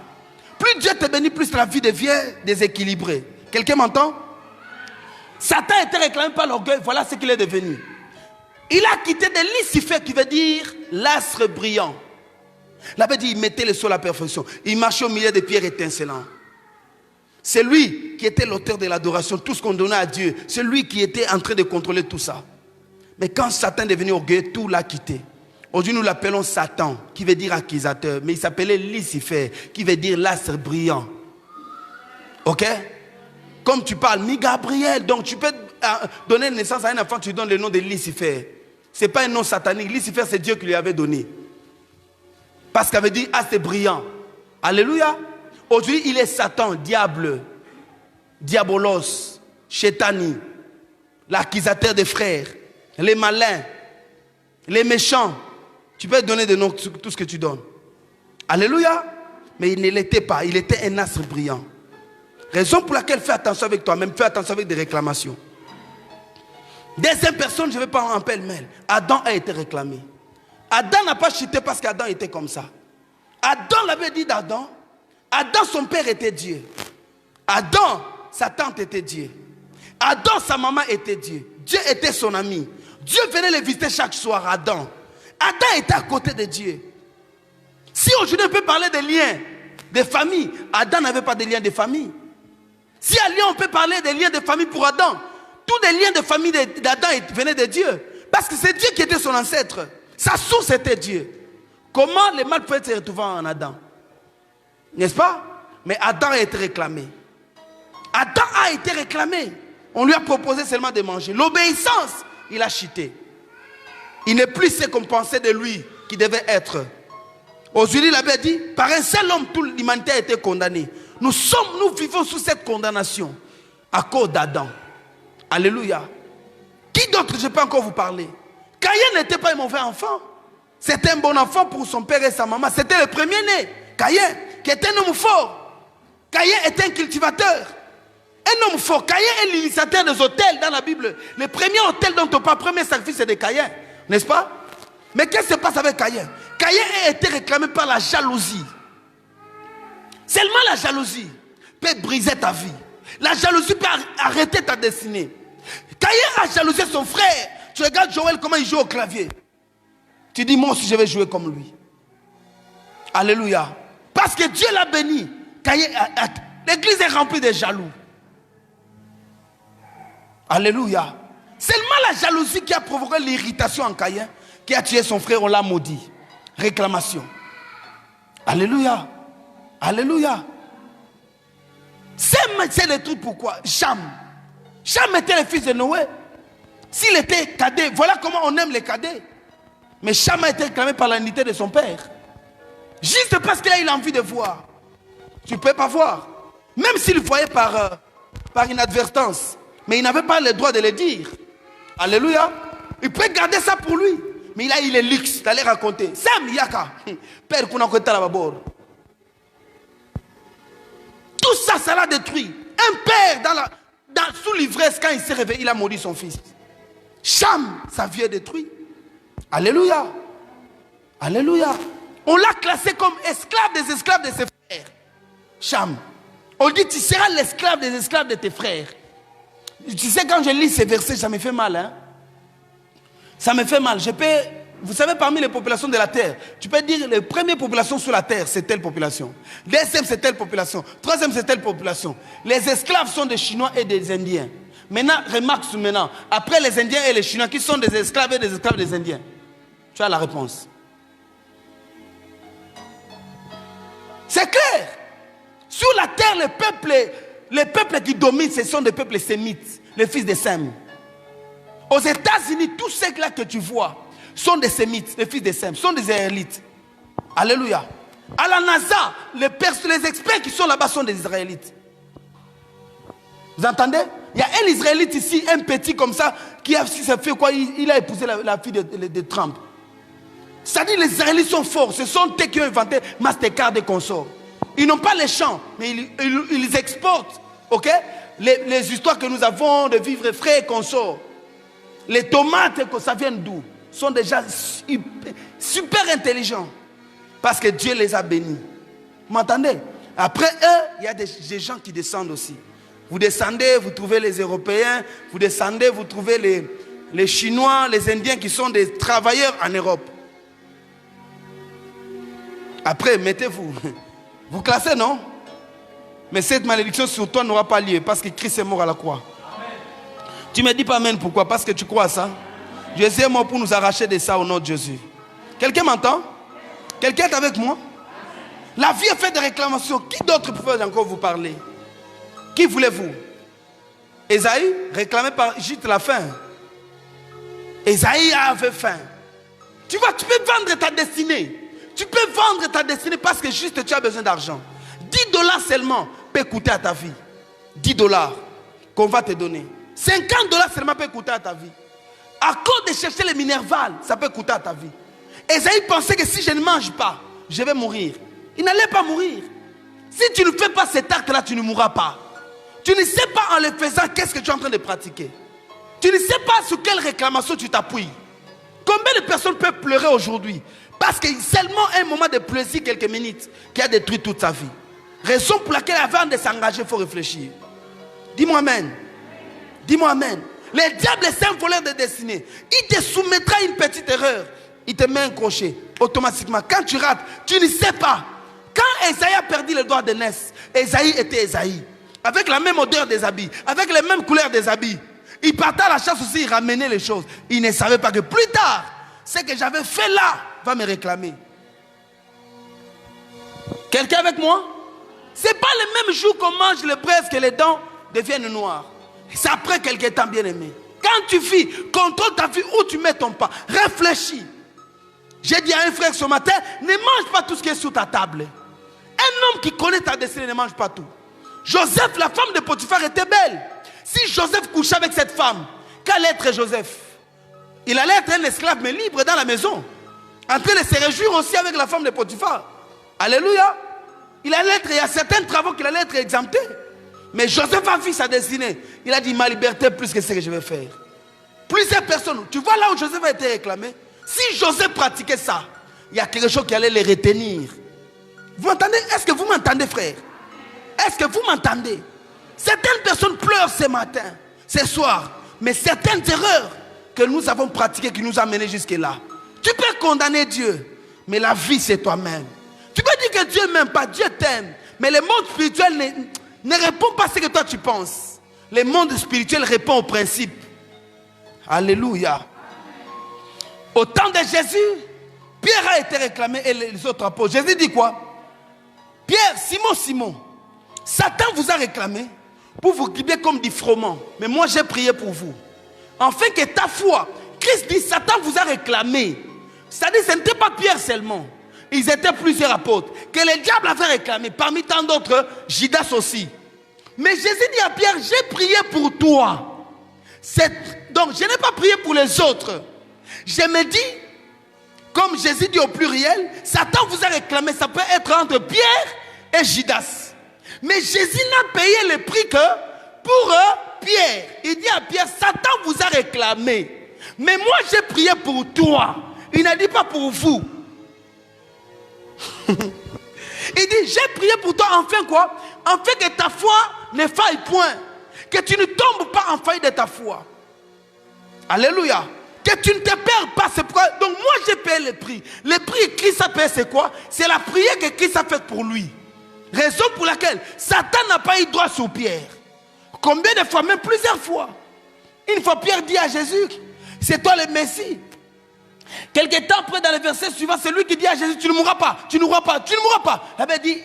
Plus Dieu te bénit, plus la vie devient déséquilibrée. Quelqu'un m'entend? Satan a été réclamé par l'orgueil, voilà ce qu'il est devenu. Il a quitté de Lucifer qui veut dire l'astre brillant. La Bible dit, il mettait le sol à la perfection. Il marchait au milieu des pierres étincelantes. C'est lui qui était l'auteur de l'adoration, tout ce qu'on donnait à Dieu. C'est lui qui était en train de contrôler tout ça. Mais quand Satan est devenu orgueilleux, tout l'a quitté. Aujourd'hui, nous l'appelons Satan, qui veut dire accusateur. Mais il s'appelait Lucifer, qui veut dire l'astre brillant. Ok? Comme tu parles, Mi-Gabriel, donc tu peux donner naissance à un enfant, tu donnes le nom de Lucifer. Ce n'est pas un nom satanique. Lucifer, c'est Dieu qui lui avait donné. Parce qu'il avait dit astre brillant. Alléluia. Aujourd'hui, il est Satan, diable, diabolos, chétani, l'accusateur des frères, les malins, les méchants. Tu peux donner des noms, tout ce que tu donnes. Alléluia. Mais il ne l'était pas. Il était un astre brillant. Raison pour laquelle fais attention avec toi-même. Fais attention avec des réclamations. Deuxième personne, je ne vais pas en pêle-mêle. Adam a été réclamé. Adam n'a pas chuté parce qu'Adam était comme ça. Adam l'avait dit d'Adam. Adam, son père était Dieu. Adam, sa tante était Dieu. Adam, sa maman était Dieu. Dieu était son ami. Dieu venait le visiter chaque soir, Adam. Adam était à côté de Dieu. Si aujourd'hui on peut parler des liens de famille, Adam n'avait pas de liens de famille. Si à Lyon on peut parler des liens de famille pour Adam, tous les liens de famille d'Adam venaient de Dieu. Parce que c'est Dieu qui était son ancêtre. Sa source était Dieu. Comment le mal peut se retrouver en Adam? N'est-ce pas? Mais Adam a été réclamé. Adam a été réclamé. On lui a proposé seulement de manger. L'obéissance, il a chuté. Il n'est plus ce qu'on pensait de lui qui devait être. Aujourd'hui, il avait dit, par un seul homme, toute l'humanité a été condamnée. Nous vivons sous cette condamnation à cause d'Adam. Alléluia. Qui d'autre je peux encore vous parler? Caïn n'était pas un mauvais enfant. C'était un bon enfant pour son père et sa maman. C'était le premier-né. Caïn, qui était un homme fort. Caïn était un cultivateur. Un homme fort. Caïn est l'initiateur des autels dans la Bible. Le premier autel dont on parle, le premier sacrifice, c'est de Caïn. N'est-ce pas? Mais qu'est-ce qui se passe avec Caïn? Caïn a été réclamé par la jalousie. Seulement la jalousie peut briser ta vie. La jalousie peut arrêter ta destinée. Caïn a jalousé son frère. Tu regardes Joël comment il joue au clavier. Tu dis, moi aussi je vais jouer comme lui. Alléluia. Parce que Dieu l'a béni. L'église est remplie de jaloux. Alléluia. Seulement la jalousie qui a provoqué l'irritation en Caïn, qui a tué son frère, on l'a maudit. Réclamation. Alléluia. Alléluia. C'est le truc pourquoi Cham était le fils de Noé. S'il était cadet, voilà comment on aime les cadets. Mais Cham a été réclamé par l'unité de son père. Juste parce qu'il a eu l'envie de voir. Tu ne peux pas voir. Même s'il voyait par inadvertance. Mais il n'avait pas le droit de le dire. Alléluia. Il peut garder ça pour lui. Mais il a eu le luxe d'aller raconter. Sam Yaka. Père Kunakota Lababor. Tout ça, ça l'a détruit. Un père sous l'ivresse, quand il s'est réveillé, il a maudit son fils. Cham, sa vie est détruite. Alléluia. Alléluia. On l'a classé comme esclave des esclaves de ses frères. Cham. On dit, tu seras l'esclave des esclaves de tes frères. Tu sais, quand je lis ces versets, ça me fait mal. Hein? Ça me fait mal. Vous savez, parmi les populations de la terre, tu peux dire les premières populations sur la terre, c'est telle population. Deuxième, c'est telle population. Troisième, c'est telle population. Les esclaves sont des Chinois et des Indiens. Maintenant, remarque maintenant. Après les Indiens et les Chinois, qui sont des esclaves et des esclaves des Indiens? Tu as la réponse. C'est clair. Sur la terre, les peuples qui dominent, ce sont des peuples sémites, les fils de Sem. Aux États-Unis, tous ceux-là que tu vois sont des sémites, les fils de Sem, sont des Israélites. Alléluia. À la NASA, les experts qui sont là-bas sont des Israélites. Vous entendez? Il y a un Israélite ici, un petit comme ça, qui a fait quoi? Il a épousé la fille de Trump. C'est-à-dire les Israélites sont forts. Ce sont eux qui ont inventé Mastercard et consorts. Ils n'ont pas les champs, mais ils exportent. Ok? Les histoires que nous avons de vivre frais et consorts. Les tomates, ça vient d'où? Sont déjà super intelligents. Parce que Dieu les a bénis. Vous m'entendez? Après eux, il y a des gens qui descendent aussi. Vous descendez, vous trouvez les Européens. Vous descendez, vous trouvez les Chinois, les Indiens qui sont des travailleurs en Europe. Après, mettez-vous. Vous classez, non? Mais cette malédiction sur toi n'aura pas lieu parce que Christ est mort à la croix. Amen. Tu me dis pas amen, pourquoi? Parce que tu crois à ça. Jésus est mort pour nous arracher de ça au nom de Jésus. Quelqu'un m'entend? Quelqu'un est avec moi? La vie est faite de réclamations. Qui d'autre peut encore vous parler? Qui voulez-vous? Ésaïe, réclamé par Gite la faim. Ésaïe avait faim. Tu vois, tu peux vendre ta destinée. Tu peux vendre ta destinée parce que juste tu as besoin d'argent. 10 $ seulement peut coûter à ta vie. 10 $ qu'on va te donner. 50 $ seulement peut coûter à ta vie. À cause de chercher les minervales, ça peut coûter à ta vie. Esaïe pensait que si je ne mange pas, je vais mourir. Il n'allait pas mourir. Si tu ne fais pas cet acte-là, tu ne mourras pas. Tu ne sais pas en le faisant qu'est-ce que tu es en train de pratiquer. Tu ne sais pas sur quelle réclamation tu t'appuies. Combien de personnes peuvent pleurer aujourd'hui parce que seulement un moment de plaisir, quelques minutes, qui a détruit toute sa vie. Raison pour laquelle avant de s'engager, il faut réfléchir. Dis-moi amen. Dis-moi amen. Le diable est un voleur de destinée. Il te soumettra à une petite erreur. Il te met un crochet automatiquement. Quand tu rates, tu ne sais pas. Quand Esaïe a perdu le doigt de Ness, Esaïe était Esaïe. Avec la même odeur des habits, avec les mêmes couleurs des habits. Il partait à la chasse aussi, il ramenait les choses. Il ne savait pas que plus tard, ce que j'avais fait là va me réclamer. Quelqu'un avec moi? Ce n'est pas le même jour qu'on mange les braises que les dents deviennent noires. C'est après quelques temps, bien aimé. Quand tu vis, contrôle ta vie où tu mets ton pas. Réfléchis. J'ai dit à un frère ce matin, ne mange pas tout ce qui est sous ta table. Un homme qui connaît ta destinée ne mange pas tout. Joseph, la femme de Potiphar, était belle. Si Joseph couchait avec cette femme, qu'allait être Joseph? Il allait être un esclave, mais libre dans la maison. En train de se réjouir aussi avec la femme de Potiphar. Alléluia. Il y a certains travaux qu'il allait être exempté. Mais Joseph a vu sa destinée. Il a dit, ma liberté plus que ce que je vais faire. Plusieurs personnes, tu vois là où Joseph a été réclamé. Si Joseph pratiquait ça, il y a quelque chose qui allait les retenir. Vous m'entendez? Est-ce que vous m'entendez, frère? Est-ce que vous m'entendez? Certaines personnes pleurent ce matin, ce soir. Mais certaines erreurs que nous avons pratiquées qui nous ont menés jusque-là. Tu peux condamner Dieu, mais la vie c'est toi-même. Tu peux dire que Dieu ne m'aime pas, Dieu t'aime. Mais le monde spirituel ne répond pas à ce que toi tu penses. Le monde spirituel répond au principe. Alléluia. Au temps de Jésus, Pierre a été réclamé et les autres apôtres. Jésus dit quoi? Pierre, Simon, Simon, Satan vous a réclamé pour vous guider comme du froment. Mais moi j'ai prié pour vous. Afin que ta foi, Christ dit, Satan vous a réclamé. C'est-à-dire ce n'était pas Pierre seulement. Ils étaient plusieurs apôtres. Que le diable avait réclamé. Parmi tant d'autres, Judas aussi. Mais Jésus dit à Pierre, j'ai prié pour toi. Donc je n'ai pas prié pour les autres. Je me dis, comme Jésus dit au pluriel, Satan vous a réclamé, ça peut être entre Pierre et Judas. Mais Jésus n'a payé le prix que pour Pierre. Il dit à Pierre, Satan vous a réclamé. Mais moi j'ai prié pour toi. Il n'a dit pas pour vous. Il dit, j'ai prié pour toi, enfin quoi? Afin que ta foi ne faille point. Que tu ne tombes pas en faille de ta foi. Alléluia. Que tu ne te perds pas. C'est pourquoi. Donc moi j'ai payé le prix. Le prix que Christ a payé, c'est quoi? C'est la prière que Christ a faite pour lui. Raison pour laquelle Satan n'a pas eu droit sur Pierre. Combien de fois? Même plusieurs fois. Une fois Pierre dit à Jésus, c'est toi le Messie. Quelque temps après, dans le verset suivant, c'est lui qui dit à Jésus, tu ne mourras pas, tu ne mourras pas, tu ne mourras pas. Il avait dit,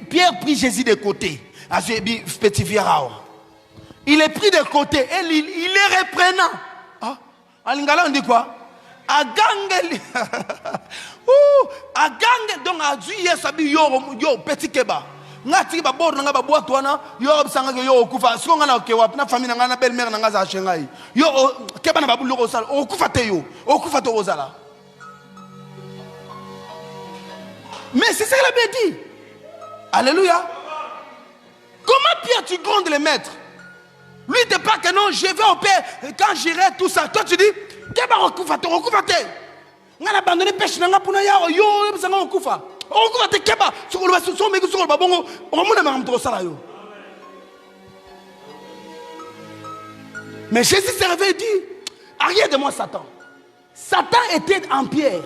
Pierre prit Jésus de côté. Il est pris de côté et il est reprenant. Ah, en lingala on dit quoi? Agange. Agange donc a dû hier sabi yo petit keba. Ngati ba bord nga ba boîte wana yo bisanga yo okufa siko nga na kewa na famille nga na belle mère nga za shengai. Yo keba na babu loko sala okufa te yo okufa to ozala. Mais c'est ça qu'il a dit. Alléluia. Comment Pierre tu grondes les maîtres? Lui il te parle que non, je vais au Père, quand j'irai tout ça. Toi tu dis, keba okufa te. Nga na abandonné pêche nga puna ya yo bisanga okufa. Okufa te keba sur le basu so meki sur le babongo omona maramto sala yo. Mais Jésus s'est réveillé et dit, arrière de moi Satan. Satan était en Pierre.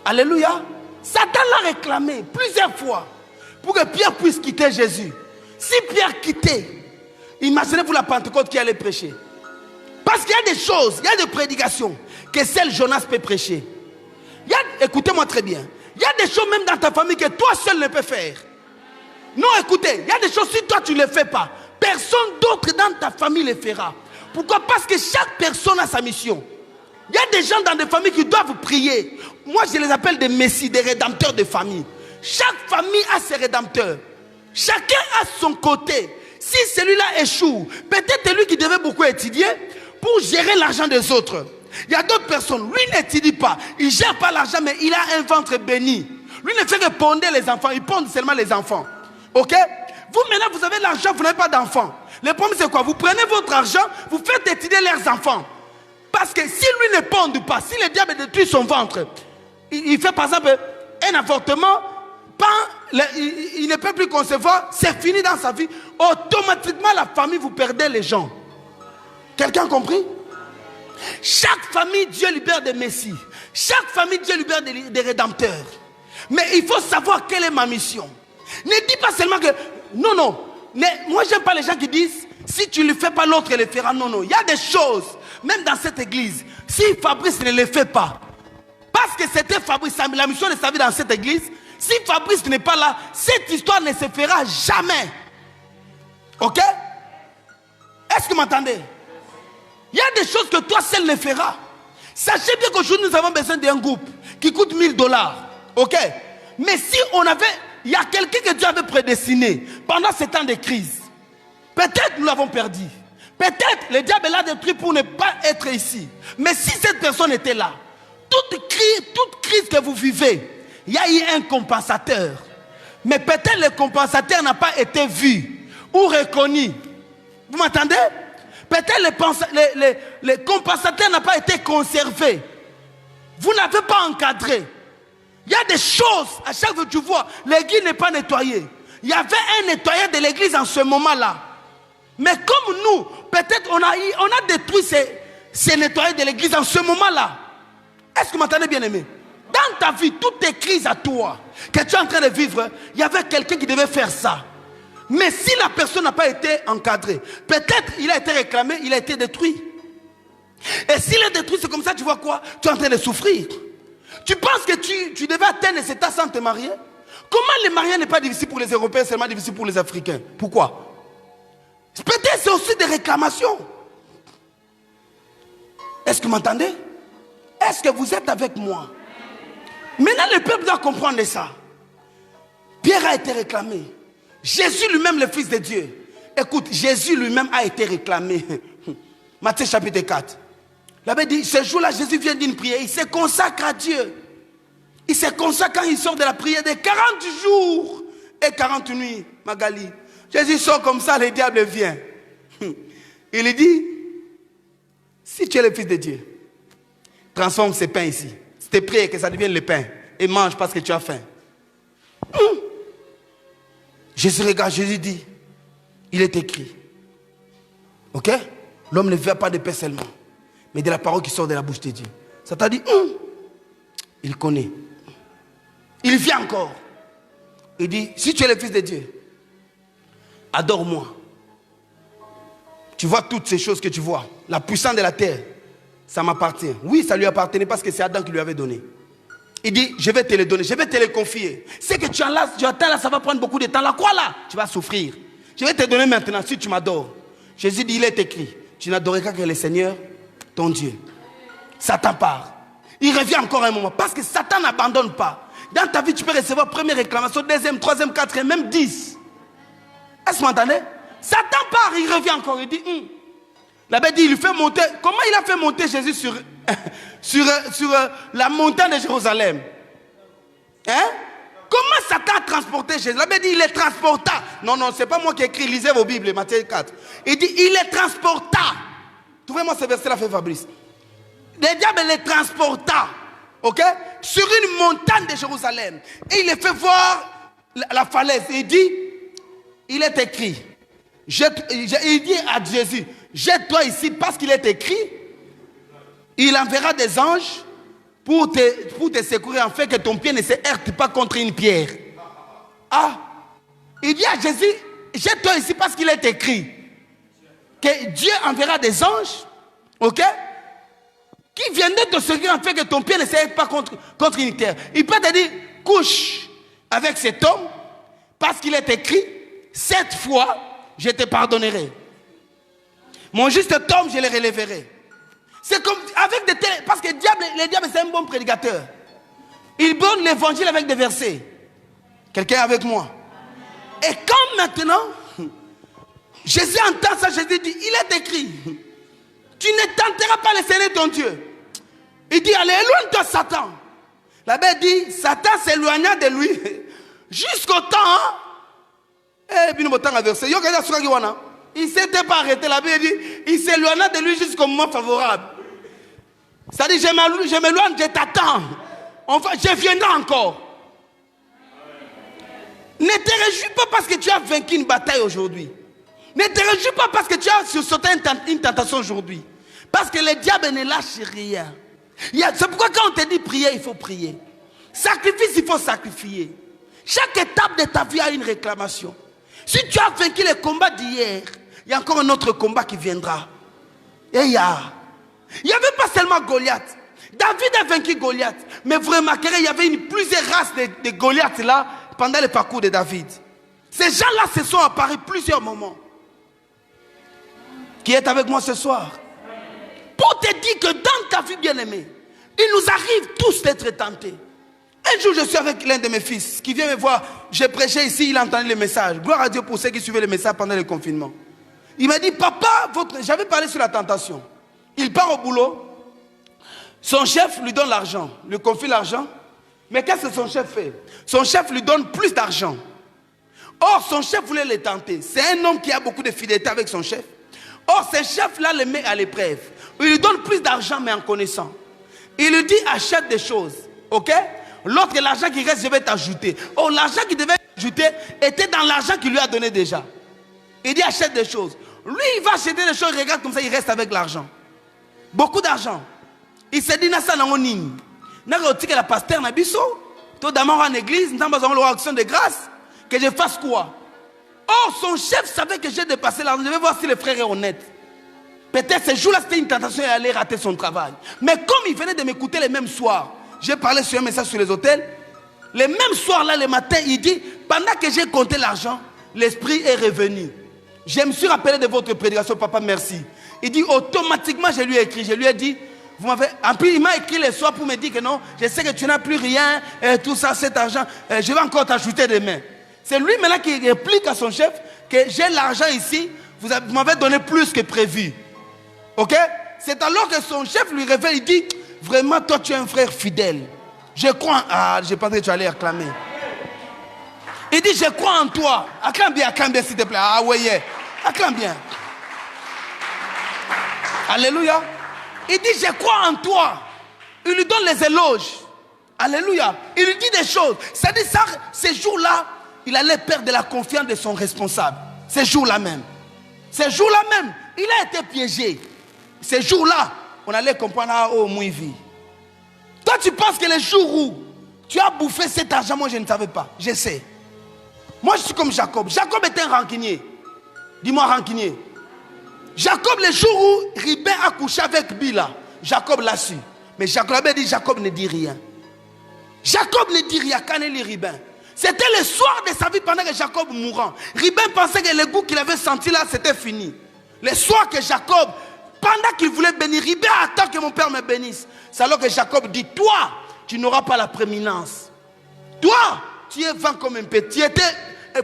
Alléluia. Satan l'a réclamé plusieurs fois pour que Pierre puisse quitter Jésus. Si Pierre quittait, imaginez-vous la Pentecôte qui allait prêcher. Parce qu'il y a des choses, il y a des prédications que seul Jonas peut prêcher. Écoutez-moi très bien. Il y a des choses même dans ta famille que toi seul ne peux faire. Non, écoutez, il y a des choses si toi tu ne les fais pas, personne d'autre dans ta famille les fera. Pourquoi? Parce que chaque personne a sa mission. Il y a des gens dans des familles qui doivent prier. Moi je les appelle des messies, des rédempteurs de famille. Chaque famille a ses rédempteurs. Chacun a son côté. Si celui-là échoue, peut-être lui qui devait beaucoup étudier pour gérer l'argent des autres. Il y a d'autres personnes, lui n'étudie pas, il ne gère pas l'argent, mais il a un ventre béni. Lui ne fait que ponder les enfants, il ponde seulement les enfants. Ok? Vous maintenant, vous avez l'argent, vous n'avez pas d'enfants. Le problème c'est quoi? Vous prenez votre argent, vous faites étudier leurs enfants. Parce que si lui ne ponde pas, si le diable détruit son ventre, il fait par exemple un avortement, il ne peut plus concevoir, c'est fini dans sa vie. Automatiquement la famille, vous perdez les gens. Quelqu'un a compris? Chaque famille, Dieu libère des messies. Chaque famille, Dieu libère des rédempteurs. Mais il faut savoir quelle est ma mission. Ne dis pas seulement que non. Moi j'aime pas les gens qui disent si tu ne le fais pas, l'autre le fera. Non. Il y a des choses, même dans cette église, si Fabrice ne le fait pas, parce que c'était Fabrice, la mission de sa vie dans cette église, si Fabrice n'est pas là, cette histoire ne se fera jamais. Ok? Est-ce que vous m'entendez? Il y a des choses que toi seul ne feras. Sachez bien qu'aujourd'hui nous avons besoin d'un groupe qui coûte $1000. Ok? Mais si il y a quelqu'un que Dieu avait prédestiné pendant ces temps de crise, peut-être nous l'avons perdu. Peut-être le diable l'a détruit pour ne pas être ici. Mais si cette personne était là, toute crise que vous vivez, il y a eu un compensateur. Mais peut-être le compensateur n'a pas été vu ou reconnu. Vous m'entendez? Peut-être le compensateur n'a pas été conservé. Vous n'avez pas encadré. Il y a des choses, à chaque fois que tu vois, l'église n'est pas nettoyée. Il y avait un nettoyeur de l'église en ce moment-là. Mais comme nous, peut-être on a détruit ces nettoyeurs de l'église en ce moment-là. Est-ce que vous m'entendez bien aimé? Dans dans ta vie, toutes tes crises à toi, que tu es en train de vivre, il y avait quelqu'un qui devait faire ça. Mais si la personne n'a pas été encadrée, peut-être il a été réclamé, il a été détruit. Et s'il est détruit, c'est comme ça, tu vois quoi? Tu es en train de souffrir. Tu penses que tu devais atteindre cet état sans te marier? Comment le mariage n'est pas difficile pour les Européens, seulement difficile pour les Africains? Pourquoi? Peut-être c'est aussi des réclamations. Est-ce que vous m'entendez? Est-ce que vous êtes avec moi? Maintenant, le peuple doit comprendre ça. Pierre a été réclamé. Jésus lui-même, le Fils de Dieu. Écoute, Jésus lui-même a été réclamé. Matthieu chapitre 4. La Bible dit, ce jour-là, Jésus vient d'une prière. Il se consacre à Dieu. Il se consacre quand il sort de la prière de 40 jours et 40 nuits, Magali. Jésus sort comme ça, le diable vient. Il lui dit, si tu es le Fils de Dieu, transforme ces pains ici. C'était prière que ça devienne le pain. Et mange parce que tu as faim. Jésus regarde, Jésus dit, il est écrit. Ok? L'homme ne vient pas de pain seulement, mais de la parole qui sort de la bouche de Dieu. Ça t'a dit, il connaît. Il vient encore. Il dit, si tu es le Fils de Dieu, adore-moi. Tu vois toutes ces choses que tu vois. La puissance de la terre, ça m'appartient. Oui, ça lui appartenait parce que c'est Adam qui lui avait donné. Il dit, je vais te le donner, je vais te le confier. C'est que tu attends là, ça va prendre beaucoup de temps. La croix là, tu vas souffrir. Je vais te donner maintenant si tu m'adores. Jésus dit, il est écrit, tu n'adoreras que le Seigneur, ton Dieu. Satan part. Il revient encore un moment parce que Satan n'abandonne pas. Dans ta vie, tu peux recevoir première réclamation, deuxième, troisième, quatrième, même 10. Est-ce que vous m'entendez? Satan part, il revient encore, il dit, La Bible dit, il fait monter. Comment il a fait monter Jésus sur la montagne de Jérusalem? Hein? Comment Satan a transporté Jésus? La Bible dit, il est transporta. Non, non, c'est pas moi qui ai écrit, lisez vos Bibles, Matthieu 4. Il dit, il est transporta. Trouvez-moi ce verset-là, fait Fabrice. Le diable les transporta, ok? Sur une montagne de Jérusalem. Et il les fait voir la falaise. Et il dit, il est écrit. Il dit à Jésus, jette-toi ici parce qu'il est écrit. Il enverra des anges pour te secourir, en fait que ton pied ne se heurte pas contre une pierre. Ah, il dit à Jésus, jette-toi ici parce qu'il est écrit que Dieu enverra des anges, ok, qui viendraient te secourir, en fait que ton pied ne se heurte pas contre une pierre. Il peut te dire, couche avec cet homme parce qu'il est écrit, 7 fois je te pardonnerai. Mon juste homme, je le relèverai. C'est comme avec des télé, parce que le diable c'est un bon prédicateur. Il donne l'évangile avec des versets. Quelqu'un est avec moi? Et quand maintenant, Jésus entend ça, Jésus dit, il est écrit, tu ne tenteras pas le Seigneur ton Dieu. Il dit, allez, éloigne-toi Satan. La Bible dit, Satan s'éloigna de lui jusqu'au temps. Il ne s'était pas arrêté. La Bible dit, il s'éloigna de lui jusqu'au moment favorable. C'est-à-dire, je m'éloigne, je t'attends. Enfin, je viendrai encore. Ne te réjouis pas parce que tu as vaincu une bataille aujourd'hui. Ne te réjouis pas parce que tu as sursauté une tentation aujourd'hui. Parce que le diable ne lâche rien. C'est pourquoi quand on te dit prier, il faut prier. Sacrifice, il faut sacrifier. Chaque étape de ta vie a une réclamation. Si tu as vaincu le combat d'hier, il y a encore un autre combat qui viendra. Et il n'y avait pas seulement Goliath. David a vaincu Goliath. Mais vous remarquerez, il y avait plusieurs races de Goliath là pendant le parcours de David. Ces gens-là se sont apparus plusieurs moments. Qui est avec moi ce soir? Pour te dire que dans ta vie bien-aimée, il nous arrive tous d'être tentés. Un jour, je suis avec l'un de mes fils qui vient me voir. J'ai prêché ici, il a entendu le message. Gloire à Dieu pour ceux qui suivaient le message pendant le confinement. Il m'a dit, papa, j'avais parlé sur la tentation. Il part au boulot. Son chef lui donne l'argent, lui confie l'argent. Mais qu'est-ce que son chef fait? Son chef lui donne plus d'argent. Or, son chef voulait le tenter. C'est un homme qui a beaucoup de fidélité avec son chef. Or, ce chef-là le met à l'épreuve. Il lui donne plus d'argent, mais en connaissant. Il lui dit, achète des choses. Ok? L'autre, l'argent qui reste, je vais t'ajouter. Oh, l'argent qu'il devait ajouter était dans l'argent qu'il lui a donné déjà. Il dit, achète des choses. Lui, il va acheter des choses, il regarde comme ça, il reste avec l'argent. Beaucoup d'argent. Il s'est dit, Nassa Nangonine. que la pasteur n'a biso. Tout d'abord en église, nous avons besoin action de grâce. Que je fasse quoi? Oh, son chef savait que j'ai dépassé l'argent. Je vais voir si le frère est honnête. Peut-être ce jour-là, c'était une tentation et aller rater son travail. Mais comme il venait de m'écouter les mêmes soirs, j'ai parlé sur un message sur les hôtels. Les mêmes soirs là, le matin, il dit, pendant que j'ai compté l'argent, l'esprit est revenu. Je me suis rappelé de votre prédication, papa, merci. Il dit, automatiquement, je lui ai écrit. Je lui ai dit, vous m'avez... En plus, il m'a écrit le soir pour me dire que non, je sais que tu n'as plus rien, tout ça, cet argent, je vais encore t'ajouter demain. C'est lui maintenant qui réplique à son chef que j'ai l'argent ici, vous m'avez donné plus que prévu. Ok? C'est alors que son chef lui révèle, il dit, vraiment, toi, tu es un frère fidèle. Je crois... Ah, je pensais que tu allais acclamer. Il dit, je crois en toi. Acclame bien, s'il te plaît. Ah ouais, yeah. Acclame bien. Alléluia. Il dit, je crois en toi. Il lui donne les éloges. Alléluia. Il lui dit des choses. C'est-à-dire, ça, ces jours-là, il allait perdre la confiance de son responsable. Ces jours-là même. Ces jours-là même, il a été piégé. Ces jours-là, on allait comprendre, ah, oh, mouivi. Toi, tu penses que les jours où tu as bouffé cet argent, moi, je ne savais pas. Je sais. Moi, je suis comme Jacob. Jacob était un rancunier. Dis-moi rancunier. Jacob, le jour où Ribin a couché avec Bila, Jacob l'a su. Mais Jacob a dit, Jacob ne dit rien. Jacob ne dit rien quand il est Ribin. C'était le soir de sa vie pendant que Jacob mourant. Ribin pensait que le goût qu'il avait senti là, c'était fini. Le soir que Jacob, pendant qu'il voulait bénir, Ribin attend que mon père me bénisse. C'est alors que Jacob dit, toi, tu n'auras pas la prééminence. Toi, tu es vent comme un petit. Tu étais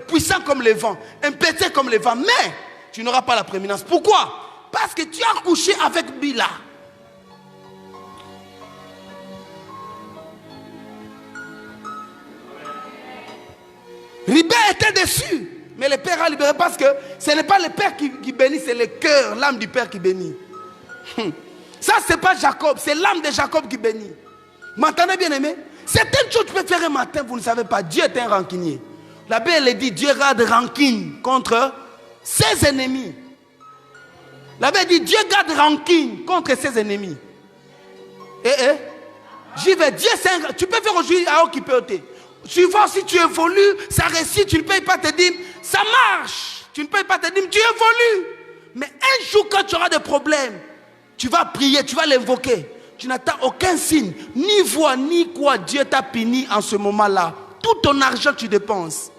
puissant comme le vent, impétueux comme le vent, mais tu n'auras pas la prééminence. Pourquoi? Parce que tu as couché avec Bila. Ribin était déçu, mais le père a libéré parce que ce n'est pas le père qui bénit, c'est le cœur, l'âme du père qui bénit. Ça, ce n'est pas Jacob, c'est l'âme de Jacob qui bénit. M'entendez bien aimé? Certaines choses que tu peux faire un matin, vous ne savez pas. Dieu est un rancunier. La Bible dit, Dieu garde rancune contre ses ennemis. La Bible dit, Dieu garde rancune contre ses ennemis. J'y vais. Dieu, c'est un... Tu peux faire aujourd'hui à Okipéoté. Tu vois, si tu évolues, ça réussit, tu ne payes pas tes dîmes, ça marche. Tu ne payes pas tes dîmes, tu évolues. Mais un jour, quand tu auras des problèmes, tu vas prier, tu vas l'invoquer. Tu n'attends aucun signe, ni voix, ni quoi. Dieu t'a puni en ce moment-là. Tout ton argent, tu dépenses.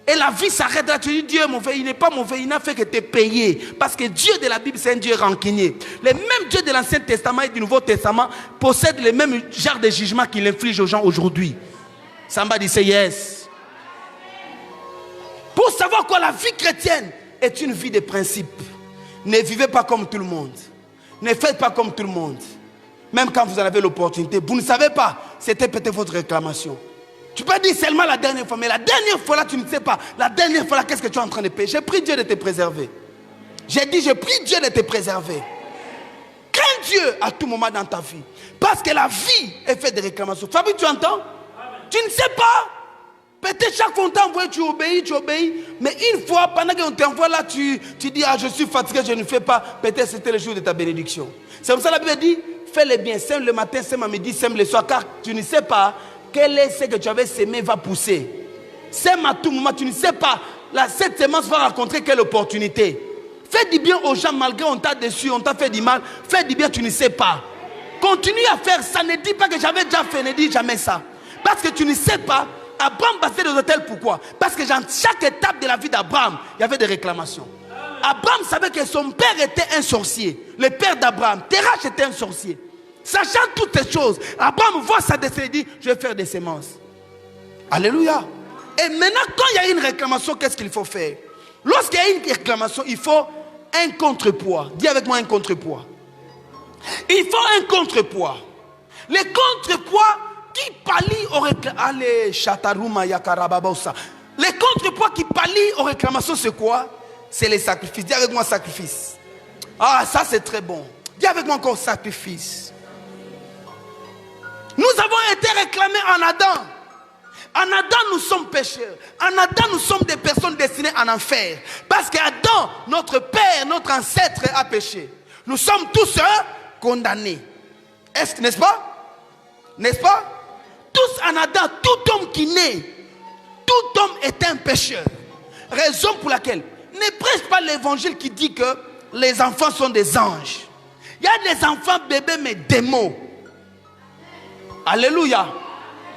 Et la vie s'arrête là. Tu dis, Dieu est mauvais. Il n'est pas mauvais. Il n'a fait que te payer. Parce que Dieu de la Bible, c'est un Dieu rancunier. Le même Dieu de l'Ancien Testament et du Nouveau Testament possède les mêmes genres de jugements qu'il inflige aux gens aujourd'hui. Somebody say yes. Pour savoir quoi, la vie chrétienne est une vie de principe. Ne vivez pas comme tout le monde. Ne faites pas comme tout le monde. Même quand vous en avez l'opportunité, vous ne savez pas, c'était peut-être votre réclamation. Tu peux dire seulement la dernière fois, mais la dernière fois là, tu ne sais pas. La dernière fois là, qu'est-ce que tu es en train de payer? J'ai prié Dieu de te préserver. J'ai dit, je prie Dieu de te préserver. Crains Dieu à tout moment dans ta vie. Parce que la vie est faite de réclamations. Fabrice, tu entends? Tu ne sais pas. Peut-être chaque fois qu'on t'envoie, tu obéis. Mais une fois, pendant qu'on t'envoie là, tu dis, ah, je suis fatigué, je ne fais pas. Peut-être c'était le jour de ta bénédiction. C'est comme ça la Bible dit, fais le bien, sème le matin, sème à midi, sème le soir, car tu ne sais pas quel est ce que tu avais sémé va pousser. Sème à tout moment, tu ne sais pas. Là, cette semence va rencontrer quelle opportunité. Fais du bien aux gens malgré on t'a déçu, on t'a fait du mal. Fais du bien, tu ne sais pas. Continue à faire ça, ne dis pas que j'avais déjà fait, ne dis jamais ça. Parce que tu ne sais pas, Abraham passait des hôtels, pourquoi? Parce que dans chaque étape de la vie d'Abraham, il y avait des réclamations. Abraham savait que son père était un sorcier. Le père d'Abraham, Terach était un sorcier. Sachant toutes ces choses, Abraham voit sa destinée et dit, je vais faire des semences. Alléluia. Et maintenant, quand il y a une réclamation, qu'est-ce qu'il faut faire? Lorsqu'il y a une réclamation, il faut un contrepoids. Dis avec moi un contrepoids. Il faut un contrepoids. Le contrepoids qui pallie aux réclamations. Allez, Chatarouma Yakarababosa. Le contrepoids qui pallie aux réclamations, c'est quoi? C'est les sacrifices. Dis avec moi sacrifice. Ah, ça c'est très bon. Dis avec moi encore sacrifice. Nous avons été réclamés en Adam. En Adam, nous sommes pécheurs. En Adam, nous sommes des personnes destinées en enfer. Parce qu'Adam, notre père, notre ancêtre a péché. Nous sommes tous condamnés. N'est-ce pas? N'est-ce pas? Tous en Adam, tout homme qui naît, tout homme est un pécheur. Raison pour laquelle ne prêche pas l'évangile qui dit que les enfants sont des anges. Il y a des enfants bébés mais démons. Alléluia.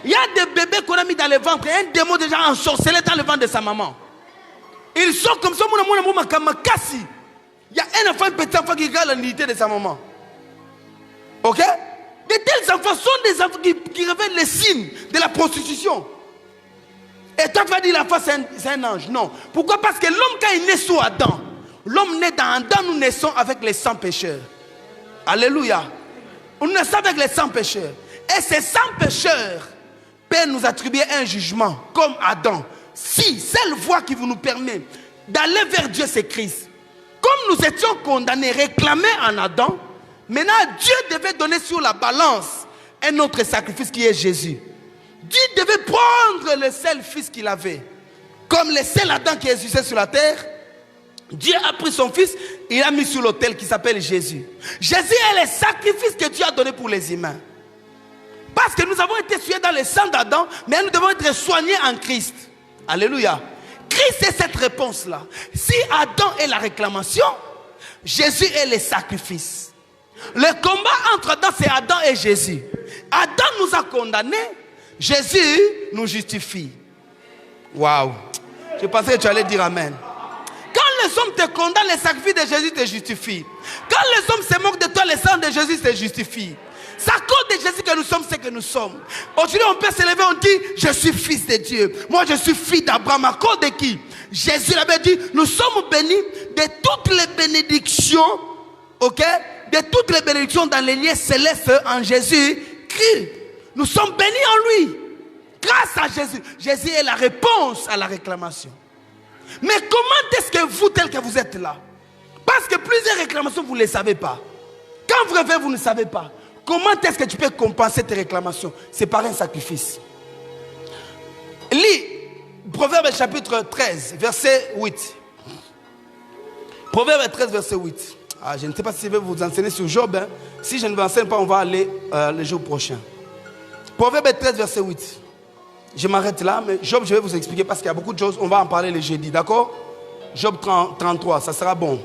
Il y a des bébés qu'on a mis dans le ventre. Un démon déjà ensorcelé dans le ventre de sa maman. Ils sont comme ça. Il y a un enfant, un petit enfant qui regarde la nudité de sa maman. Ok? De tels enfants sont des enfants qui révèlent les signes de la prostitution. Et toi tu vas dire l'enfant c'est un ange. Non. Pourquoi? Parce que l'homme quand il naît sous Adam, l'homme naît dans Adam, nous naissons avec les 100 pécheurs. Alléluia. Nous naissons avec les 100 pécheurs. Et ces 100 pécheurs peuvent nous attribuer un jugement comme Adam. Si seule voie qui vous nous permet d'aller vers Dieu c'est Christ. Comme nous étions condamnés, réclamés en Adam, maintenant Dieu devait donner sur la balance un autre sacrifice qui est Jésus. Dieu devait prendre le seul fils qu'il avait. Comme le seul Adam qui existait sur la terre, Dieu a pris son fils et l'a mis sur l'autel qui s'appelle Jésus. Jésus est le sacrifice que Dieu a donné pour les humains. Parce que nous avons été tués dans le sang d'Adam, mais nous devons être soignés en Christ. Alléluia. Christ est cette réponse-là. Si Adam est la réclamation, Jésus est le sacrifice. Le combat entre Adam, c'est Adam et Jésus. Adam nous a condamnés, Jésus nous justifie. Waouh. Je pensais que tu allais dire amen. Quand les hommes te condamnent, le sacrifice de Jésus te justifie. Quand les hommes se moquent de toi, le sang de Jésus te justifie. C'est à cause de Jésus que nous sommes ce que nous sommes. Aujourd'hui, on peut se lever, on dit, je suis fils de Dieu. Moi, je suis fils d'Abraham. À cause de qui? Jésus l'avait dit, nous sommes bénis de toutes les bénédictions, ok? De toutes les bénédictions dans les lieux célestes en Jésus-Christ. Nous sommes bénis en lui. Grâce à Jésus. Jésus est la réponse à la réclamation. Mais comment est-ce que vous, tel que vous êtes là? Parce que plusieurs réclamations, vous ne les savez pas. Quand vous rêvez, vous ne savez pas. Comment est-ce que tu peux compenser tes réclamations? C'est par un sacrifice. Lis Proverbe chapitre 13, verset 8. Proverbe 13, verset 8. Ah, je ne sais pas si je vais vous enseigner sur Job. Hein. Si je ne vous enseigne pas, on va aller le jour prochain. Proverbe 13, verset 8. Je m'arrête là, mais Job, je vais vous expliquer parce qu'il y a beaucoup de choses. On va en parler le jeudi, d'accord? Job 33, ça sera bon.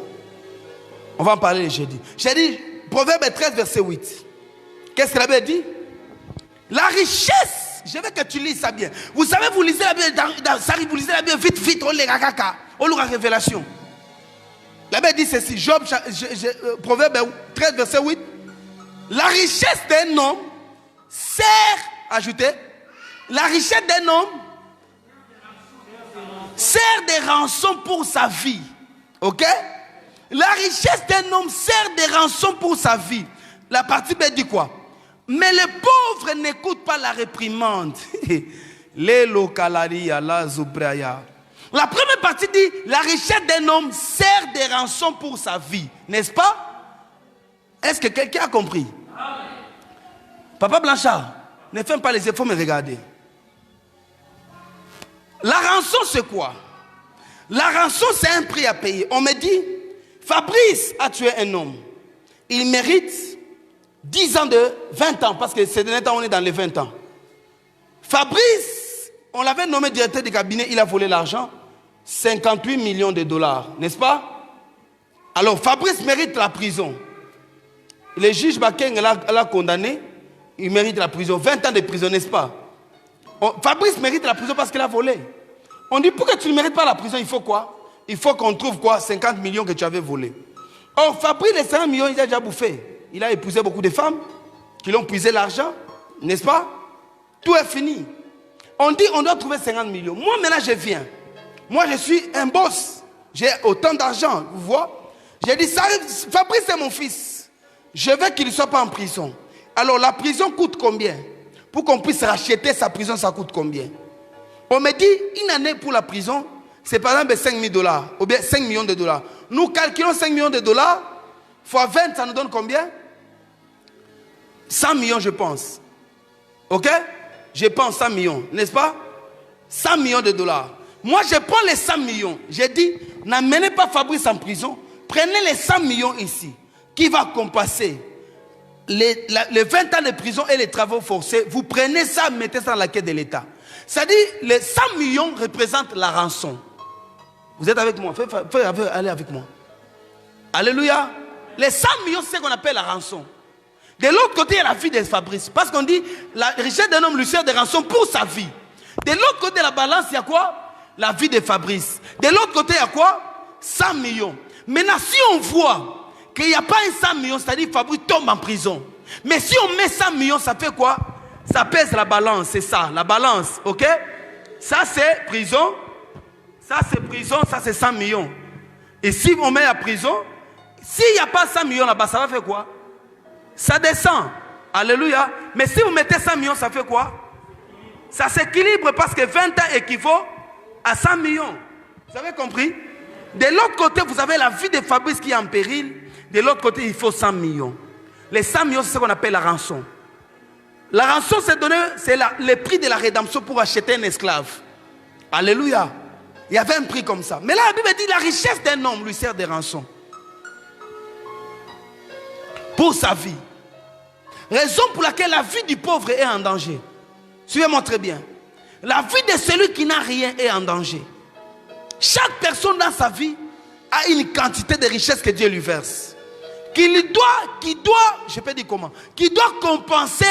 On va en parler le jeudi. J'ai dit, Proverbe 13, verset 8. Qu'est-ce que la Bible dit? La richesse, je veux que tu lises ça bien. Vous savez, vous lisez la Bible, vous lisez la Bible vite, on l'aura révélation. La Bible dit ceci, Job, Proverbe 13, verset 8. La richesse d'un homme sert, ajoutez, la richesse d'un homme sert des rançons pour sa vie. Ok? La richesse d'un homme sert des rançons pour sa vie. La partie B dit quoi? Mais les pauvres n'écoutent pas la réprimande. La première partie dit, la richesse d'un homme sert des rançons pour sa vie. N'est-ce pas? Est-ce que quelqu'un a compris? Papa Blanchard, ne fais pas les efforts, mais regardez. La rançon, c'est quoi? La rançon, c'est un prix à payer. On me dit, Fabrice a tué un homme. Il mérite 10 ans de 20 ans, parce que ces derniers temps, on est dans les 20 ans. Fabrice, on l'avait nommé directeur du cabinet, il a volé l'argent. 58 millions de dollars, n'est-ce pas? Alors, Fabrice mérite la prison. Le juge Bakeng l'a condamné, il mérite la prison. 20 ans de prison, n'est-ce pas? Fabrice mérite la prison parce qu'il a volé. On dit, pourquoi tu ne mérites pas la prison? Il faut quoi? Il faut qu'on trouve quoi? 50 millions que tu avais volé. Or, Fabrice, les 50 millions, il a déjà bouffé. Il a épousé beaucoup de femmes qui l'ont puisé l'argent, n'est-ce pas? Tout est fini. On dit, on doit trouver 50 millions. Moi, maintenant, je viens. Moi, je suis un boss. J'ai autant d'argent, vous voyez? J'ai dit, Fabrice, c'est mon fils. Je veux qu'il ne soit pas en prison. Alors, la prison coûte combien? Pour qu'on puisse racheter sa prison, ça coûte combien? On me dit, une année pour la prison, c'est par exemple 5 000 $, ou bien 5 millions de dollars. Nous calculons 5 millions de dollars, fois 20, ça nous donne combien? 100 millions, je pense. Ok? Je pense 100 millions, n'est-ce pas? 100 millions de dollars. Moi, je prends les 100 millions. J'ai dit, n'amenez pas Fabrice en prison. Prenez les 100 millions ici, qui va compenser les 20 ans de prison et les travaux forcés, vous prenez ça, mettez ça dans la caisse de l'État. C'est-à-dire, les 100 millions représentent la rançon. Vous êtes avec moi? Allez avec moi. Alléluia. Les 100 millions, c'est ce qu'on appelle la rançon. De l'autre côté, il y a la vie de Fabrice. Parce qu'on dit, la richesse d'un homme lui sert de rançon pour sa vie. De l'autre côté de la balance, il y a quoi? La vie de Fabrice. De l'autre côté, il y a quoi? 100 millions. Maintenant, si on voit qu'il n'y a pas un 100 millions, c'est-à-dire que Fabrice tombe en prison. Mais si on met 100 millions, ça fait quoi? Ça pèse la balance, c'est ça, la balance, ok? Ça c'est prison, ça c'est 100 millions. Et si on met la prison, s'il n'y a pas 100 millions là-bas, ça va faire quoi? Ça descend, alléluia. Mais si vous mettez 100 millions, ça fait quoi? Ça s'équilibre parce que 20 ans équivaut à 100 millions. Vous avez compris? De l'autre côté, vous avez la vie de Fabrice qui est en péril. De l'autre côté, il faut 100 millions. Les 100 millions, c'est ce qu'on appelle la rançon. La rançon, c'est le prix de la rédemption pour acheter un esclave. Alléluia. Il y avait un prix comme ça. Mais là, la Bible dit la richesse d'un homme lui sert de rançon. Pour sa vie. Raison pour laquelle la vie du pauvre est en danger. Suivez-moi très bien. La vie de celui qui n'a rien est en danger. Chaque personne dans sa vie a une quantité de richesse que Dieu lui verse. Qui doit compenser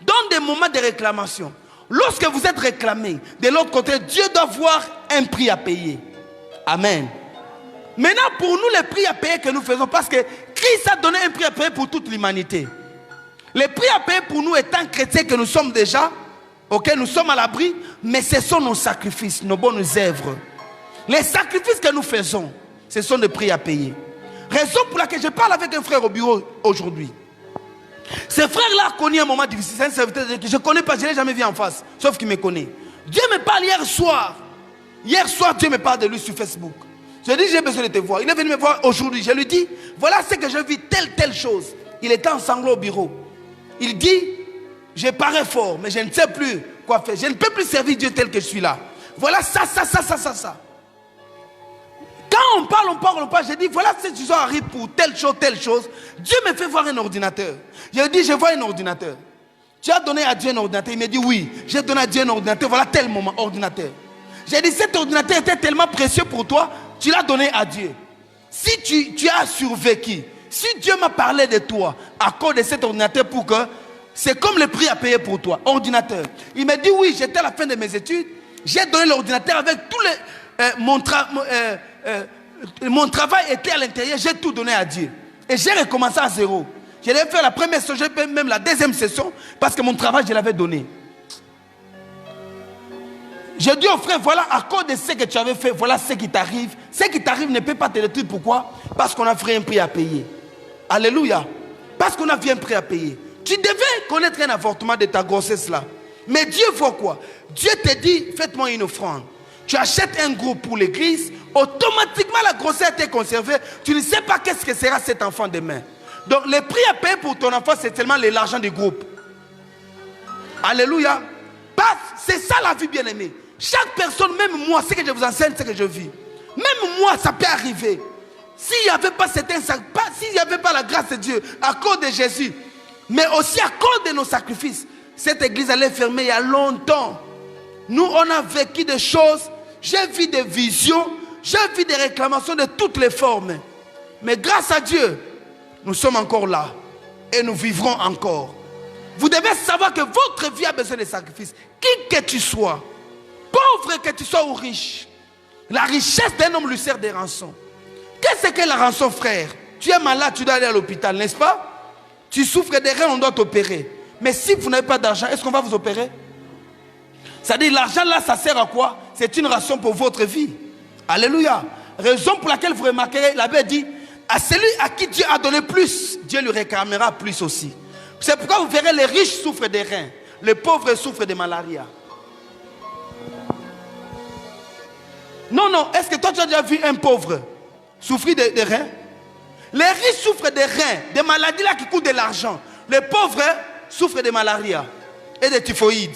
dans des moments de réclamation. Lorsque vous êtes réclamé, de l'autre côté, Dieu doit voir un prix à payer. Amen. Maintenant, pour nous, le prix à payer que nous faisons, parce que Christ a donné un prix à payer pour toute l'humanité. Le prix à payer pour nous, étant chrétiens que nous sommes déjà, ok, nous sommes à l'abri, mais ce sont nos sacrifices, nos bonnes œuvres. Les sacrifices que nous faisons, ce sont des prix à payer. Raison pour laquelle je parle avec un frère au bureau aujourd'hui. Ce frère-là a connu un moment difficile. C'est un serviteur que je ne connais pas, je ne l'ai jamais vu en face, sauf qu'il me connaît. Dieu me parle hier soir. Hier soir, Dieu me parle de lui sur Facebook. Je lui ai dit, j'ai besoin de te voir. Il est venu me voir aujourd'hui. Je lui dis, voilà ce que je vis, telle chose. Il était en sanglots au bureau. Il dit, je parais fort, mais je ne sais plus quoi faire. Je ne peux plus servir Dieu tel que je suis là. Voilà ça. Quand on parle, je dis, voilà cette situation arrive pour telle chose. Dieu me fait voir un ordinateur. Je lui dis, je vois un ordinateur. Tu as donné à Dieu un ordinateur? Il me dit, oui, j'ai donné à Dieu un ordinateur. Voilà tel moment, ordinateur. J'ai dit, cet ordinateur était tellement précieux pour toi, tu l'as donné à Dieu. Si tu as survécu, si Dieu m'a parlé de toi à cause de cet ordinateur pour que c'est comme le prix à payer pour toi, ordinateur. Il me dit, oui, j'étais à la fin de mes études, j'ai donné l'ordinateur avec tous les... mon travail était à l'intérieur, j'ai tout donné à Dieu. Et j'ai recommencé à zéro. Je l'ai fait la première session, j'ai fait même la deuxième session, parce que mon travail, je l'avais donné. Je dis au frère, voilà, à cause de ce que tu avais fait, voilà ce qui t'arrive. Ce qui t'arrive ne peut pas te détruire. Pourquoi? Parce qu'on a fait un prix à payer. Alléluia. Parce qu'on a fait un prix à payer. Tu devais connaître un avortement de ta grossesse là. Mais Dieu voit quoi? Dieu te dit, faites-moi une offrande. Tu achètes un groupe pour l'église, automatiquement la grossesse est conservée. Tu ne sais pas qu'est-ce que sera cet enfant demain. Donc le prix à payer pour ton enfant, c'est seulement l'argent du groupe. Alléluia. C'est ça la vie, bien-aimée. Chaque personne, même moi, ce que je vous enseigne, c'est que je vis. Même moi, ça peut arriver. S'il n'y avait pas s'il n'y avait pas la grâce de Dieu, à cause de Jésus, mais aussi à cause de nos sacrifices, cette église allait fermer il y a longtemps. Nous, on a vécu des choses. J'ai vu des visions. J'ai vu des réclamations de toutes les formes. Mais grâce à Dieu, nous sommes encore là. Et nous vivrons encore. Vous devez savoir que votre vie a besoin de sacrifices. Qui que tu sois, pauvre que tu sois ou riche, la richesse d'un homme lui sert de rançon. Qu'est-ce que la rançon, frère? Tu es malade, tu dois aller à l'hôpital, n'est-ce pas? Tu souffres de reins, on doit t'opérer. Mais si vous n'avez pas d'argent, est-ce qu'on va vous opérer? C'est-à-dire, l'argent là, ça sert à quoi? C'est une rançon pour votre vie. Alléluia. Raison pour laquelle vous remarquerez, la Bible dit, à celui à qui Dieu a donné plus, Dieu lui réclamera plus aussi. C'est pourquoi vous verrez, les riches souffrent des reins, les pauvres souffrent de malaria. Non, est-ce que toi tu as déjà vu un pauvre souffrir des reins? Les riches souffrent des reins, des maladies là qui coûtent de l'argent. Les pauvres souffrent de malaria et de typhoïde.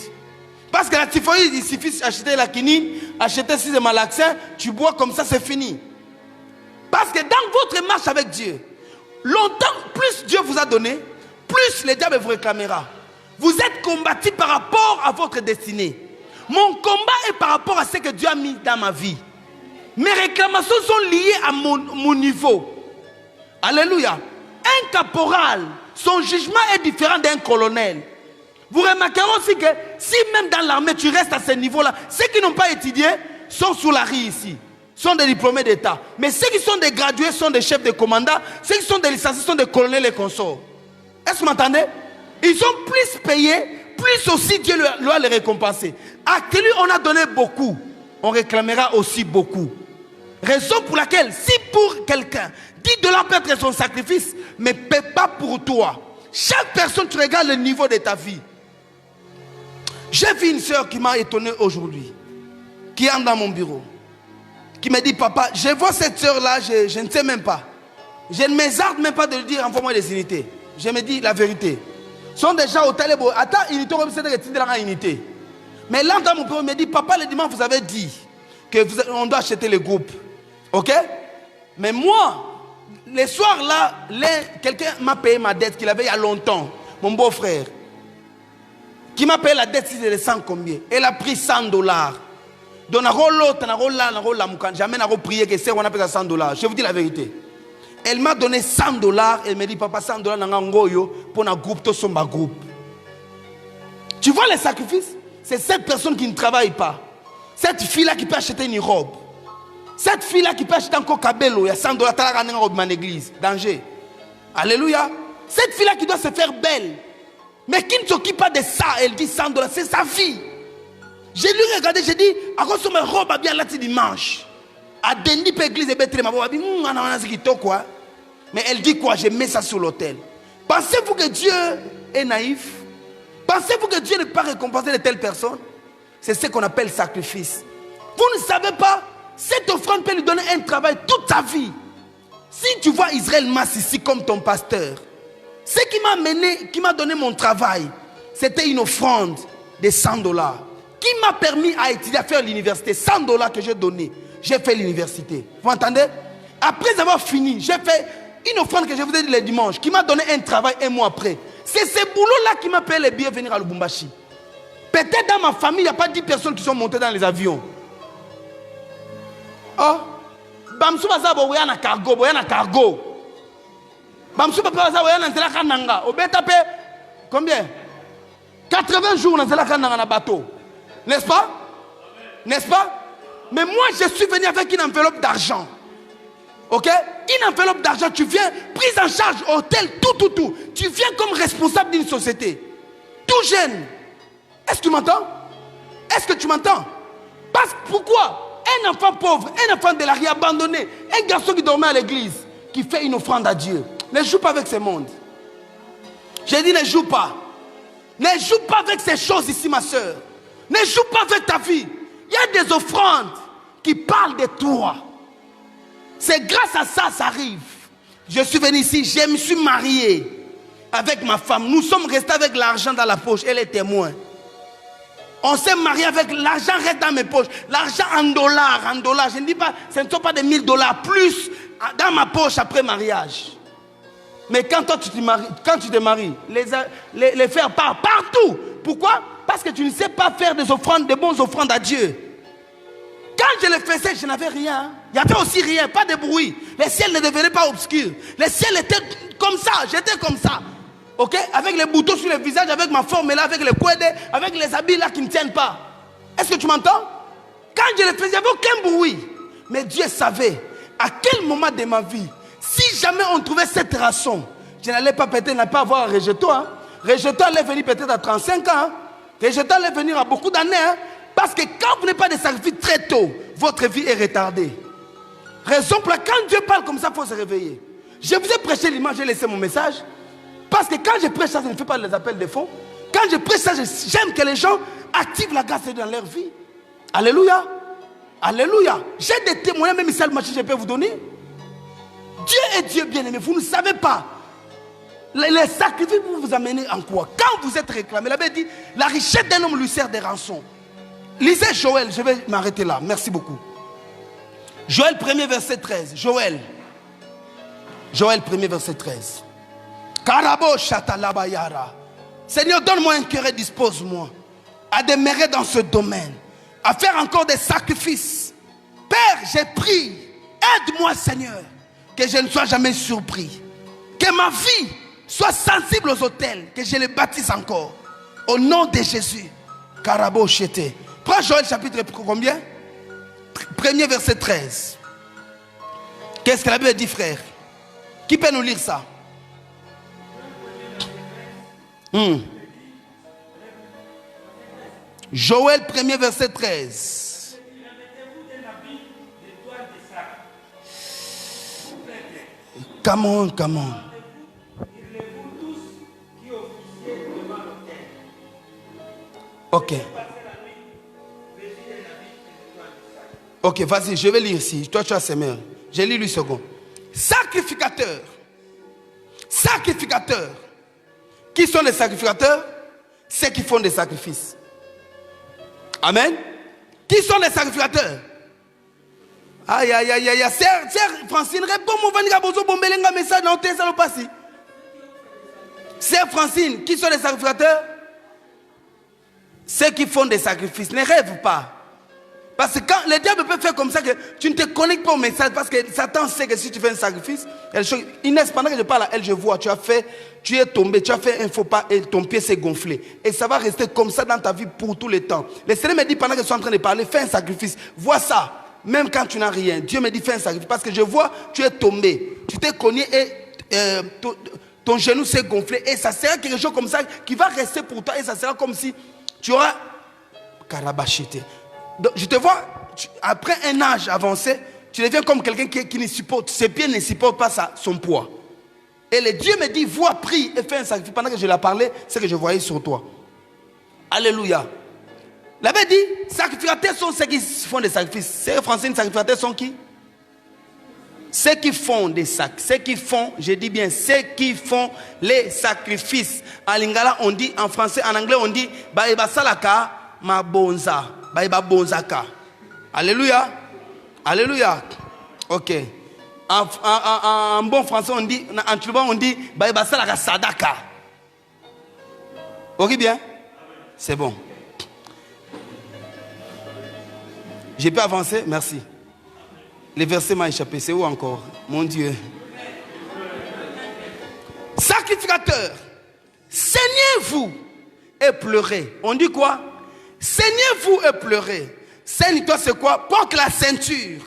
Parce que la typhoïde, il suffit d'acheter la quinine, acheter 6 malaxin, tu bois comme ça, c'est fini. Parce que dans votre marche avec Dieu, longtemps, plus Dieu vous a donné, plus plus le diable vous réclamera. Vous êtes combattu par rapport à votre destinée. Mon combat est par rapport à ce que Dieu a mis dans ma vie. Mes réclamations sont liées à mon niveau. Alléluia. Un caporal, son jugement est différent d'un colonel. Vous remarquerez aussi que si même dans l'armée tu restes à ce niveau-là, ceux qui n'ont pas étudié sont sous la rue ici, sont des diplômés d'État. Mais ceux qui sont des gradués sont des chefs de commandant, ceux qui sont des licenciés sont des colonels et consorts. Est-ce que vous m'entendez? Ils sont plus payés, plus aussi Dieu doit les récompenser. À celui on a donné beaucoup, on réclamera aussi beaucoup. Raison pour laquelle, si pour quelqu'un, 10 $ peut être son sacrifice, mais ne paie pas pour toi. Chaque personne, tu regardes le niveau de ta vie. J'ai vu une soeur qui m'a étonné aujourd'hui, qui entre dans mon bureau, qui me dit, papa, je vois cette soeur-là, je ne sais même pas. Je ne m'hésite même pas de lui dire, envoie-moi des unités. Je me dis la vérité. Sont déjà au Talébo. Attends, unité, unité. Mais là, dans mon bureau, il me dit, papa, le dimanche, vous avez dit qu'on doit acheter les groupes. Ok? Mais moi, les soirs là, quelqu'un m'a payé ma dette qu'il avait il y a longtemps. Mon beau-frère. Qui m'a payé la dette, si je 100 combien? Elle a pris 100 $. Donc, jamais n'a prié que c'est on a payé 100 $. Je vous dis la vérité. Elle m'a donné 100 $. Elle me dit, papa, 100 $ pour un groupe, tout son groupe. Tu vois les sacrifices? C'est cette personne qui ne travaille pas. Cette fille-là qui peut acheter une robe. Cette fille-là qui peut acheter encore cabello, il y a 100 $, dans l'église. Danger. Alléluia. Cette fille-là qui doit se faire belle, mais qui ne s'occupe pas de ça, elle dit 100 $, c'est sa fille. J'ai lui regardé, j'ai dit, à cause de ma robe, à bien là, dimanche. À Dendi, l'église, et Bethléem, quoi. Mais elle dit quoi? Je mets ça sur l'autel. Pensez-vous que Dieu est naïf? Pensez-vous que Dieu ne peut pas récompenser de telles personnes? C'est ce qu'on appelle sacrifice. Vous ne savez pas, cette offrande peut lui donner un travail toute sa vie. Si tu vois Israël Mass ici comme ton pasteur, ce qui m'a mené, qui m'a donné mon travail, c'était une offrande de 100 $. Qui m'a permis à étudier, à faire l'université. 100 $ que j'ai donné, j'ai fait l'université. Vous entendez? Après avoir fini, j'ai fait une offrande que je vous ai dit le dimanche, qui m'a donné un travail un mois après. C'est ce boulot-là qui m'a payé les billets venir à Lubumbashi. Peut-être dans ma famille, il n'y a pas 10 personnes qui sont montées dans les avions. Oh, Bamsou Bazabo, il y a un cargo, il y a un cargo. Bamsou Bazabo, il y a un Kananga. Au Betapé, combien? 80 jours dans le Kananga na bateau. N'est-ce pas? N'est-ce pas? Mais moi, je suis venu avec une enveloppe d'argent. Ok? Une enveloppe d'argent, tu viens, prise en charge, hôtel, tout. Tu viens comme responsable d'une société. Tout jeune. Est-ce que tu m'entends? Est-ce que tu m'entends? Parce que pourquoi? Un enfant pauvre, un enfant de la rue abandonné, un garçon qui dormait à l'église, qui fait une offrande à Dieu. Ne joue pas avec ce monde. J'ai dit ne joue pas. Ne joue pas avec ces choses ici, ma soeur. Ne joue pas avec ta vie. Il y a des offrandes qui parlent de toi. C'est grâce à ça, ça arrive. Je suis venu ici, je me suis marié avec ma femme. Nous sommes restés avec l'argent dans la poche. Elle est témoin. On s'est marié avec l'argent reste dans mes poches. L'argent en dollars. Je ne dis pas, ce ne sont pas des 1000 $, plus dans ma poche après mariage. Mais quand toi tu te maries, les faire partent partout. Pourquoi? Parce que tu ne sais pas faire des offrandes, des bonnes offrandes à Dieu. Quand je le faisais, je n'avais rien. Il n'y avait aussi rien, pas de bruit. Le ciel ne devenait pas obscur. Le ciel était comme ça, j'étais comme ça. Ok? Avec les boutons sur le visage, avec ma forme là, avec les coudes, avec les habits là qui ne tiennent pas. Est-ce que tu m'entends? Quand je le faisais, il n'y avait aucun bruit. Mais Dieu savait à quel moment de ma vie, si jamais on trouvait cette rançon, je n'allais pas peut-être pas avoir un rejeton. Hein? Rejeton allait venir peut-être à 35 ans. Hein? Rejeton allait venir à beaucoup d'années. Hein? Parce que quand vous n'avez pas de sacrifice très tôt, votre vie est retardée. Raison pour laquelle quand Dieu parle comme ça, il faut se réveiller. Je vous ai prêché l'image, j'ai laissé mon message. Parce que quand je prêche ça, je ne fais pas les appels de fond. Quand je prêche ça, j'aime que les gens activent la grâce dans leur vie. Alléluia. Alléluia. J'ai des témoignages, même ici, je peux vous donner. Dieu est Dieu bien-aimé. Vous ne savez pas. Les sacrifices pour vous amener en quoi? Quand vous êtes réclamé, la Bible dit, la richesse d'un homme lui sert de rançon. Lisez Joël, je vais m'arrêter là. Merci beaucoup. Joël 1er verset 13. Joël 1er verset 13. Karabo Shatalabayara. Seigneur, donne-moi un cœur et dispose-moi à demeurer dans ce domaine, à faire encore des sacrifices. Père, j'ai prié. Aide-moi, Seigneur, que je ne sois jamais surpris. Que ma vie soit sensible aux autels, que je les bâtisse encore. Au nom de Jésus. Karabo Shete. Prends Joël chapitre combien? Premier verset 13. Qu'est-ce que la Bible dit, frère? Qui peut nous lire ça? Joël 1er verset 13. Come on, come on. Ok. Ok, vas-y, je vais lire ici. Toi, tu as ses mains. Je lis lui second. Sacrificateur. Sacrificateur. Qui sont les sacrificateurs? Ceux qui font des sacrifices. Amen. Qui sont les sacrificateurs? Aïe, aïe, aïe, aïe. Sœur Francine, réponds-moi, Vaniga Bozo, Bombelenga, message dans tes salons passés. Sœur Francine, qui sont les sacrificateurs? Ceux qui font des sacrifices. Ne rêve pas. Parce que quand le diable peut faire comme ça, que tu ne te connectes pas au message, parce que Satan sait que si tu fais un sacrifice, Inès, pendant que je parle à elle, je vois, tu es tombé, tu as fait un faux pas et ton pied s'est gonflé. Et ça va rester comme ça dans ta vie pour tout le temps. Le Seigneur me dit, pendant que je suis en train de parler, fais un sacrifice. Vois ça, même quand tu n'as rien. Dieu me dit, fais un sacrifice. Parce que je vois, tu es tombé, tu t'es cogné et ton genou s'est gonflé. Et ça sera quelque chose comme ça qui va rester pour toi. Et ça sera comme si tu auras carabachité. Donc, je te vois, après un âge avancé, tu deviens comme quelqu'un qui ne supporte, ses pieds ne supportent pas son poids. Et le Dieu me dit, vois, prie et fais un sacrifice. Pendant que je l'ai parlé, c'est que je voyais sur toi. Alléluia. La Bible dit, sacrificateurs sont ceux qui font des sacrifices. Ces Français, les sacrificateurs sont qui? Ceux qui font des sacrifices. Ceux qui font, je dis bien, ceux qui font les sacrifices. En lingala, on dit, en français, en anglais, on dit, Baïba Salaka, ma bonza. Baïba bonzaka. Alléluia. Alléluia. Ok. En bon français, on dit, en tuba, on dit, Baïba Salaka Sadaka. Ok, bien? C'est bon. J'ai pu avancer? Merci. Le verset m'a échappé. C'est où encore? Mon Dieu. Sacrificateur, saignez-vous et pleurez. On dit quoi? Saignez-vous et pleurez. Saigne-toi, c'est quoi? Porte la ceinture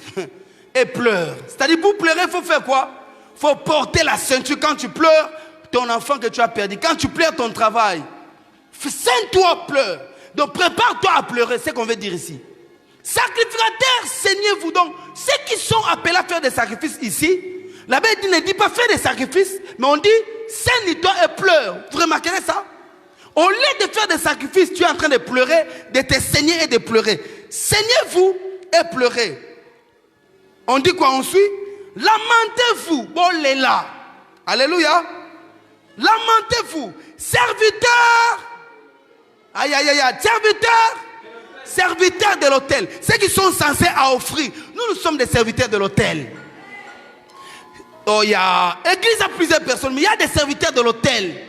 et pleure. C'est-à-dire, pour pleurer, il faut faire quoi? Il faut porter la ceinture. Quand tu pleures, ton enfant que tu as perdu. Quand tu pleures ton travail, saigne-toi, pleure. Donc, prépare-toi à pleurer. C'est ce qu'on veut dire ici. Sacrificateurs, saignez-vous. Donc, ceux qui sont appelés à faire des sacrifices ici, la Bible ne dit pas faire des sacrifices, mais on dit saigne-toi et pleure. Vous remarquerez ça? Au lieu de faire des sacrifices, tu es en train de pleurer, de te saigner et de pleurer. Saignez-vous et pleurez. On dit quoi ensuite? Lamentez-vous. Bon, les là. Alléluia. Lamentez-vous. Serviteurs. Aïe, aïe, aïe, serviteurs. Serviteurs de l'autel. Ceux qui sont censés à offrir. Nous sommes des serviteurs de l'autel. Oh, il y a église à plusieurs personnes, mais il y a des serviteurs de l'autel.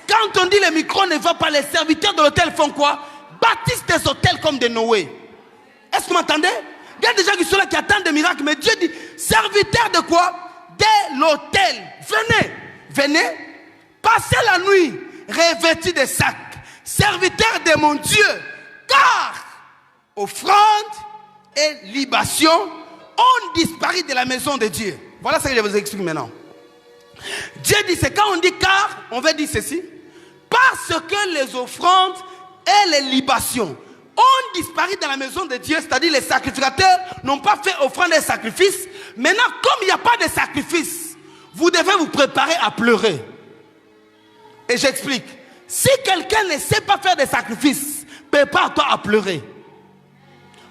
Quand on dit le micro ne va pas, les serviteurs de l'autel font quoi? Bâtissent des hôtels comme de Noé. Est-ce que vous m'entendez? Il y a des gens qui sont là qui attendent des miracles, mais Dieu dit, serviteurs de quoi? De l'autel. Venez, venez, passez la nuit revêtus de sacs. Serviteurs de mon Dieu, car offrande et libation ont disparu de la maison de Dieu. Voilà ce que je vous explique maintenant. Dieu dit, c'est quand on dit car, on veut dire ceci. Parce que les offrandes et les libations ont disparu dans la maison de Dieu, c'est-à-dire les sacrificateurs n'ont pas fait offrande et sacrifice. Maintenant, comme il n'y a pas de sacrifice, vous devez vous préparer à pleurer. Et j'explique. Si quelqu'un ne sait pas faire des sacrifices, prépare-toi à pleurer.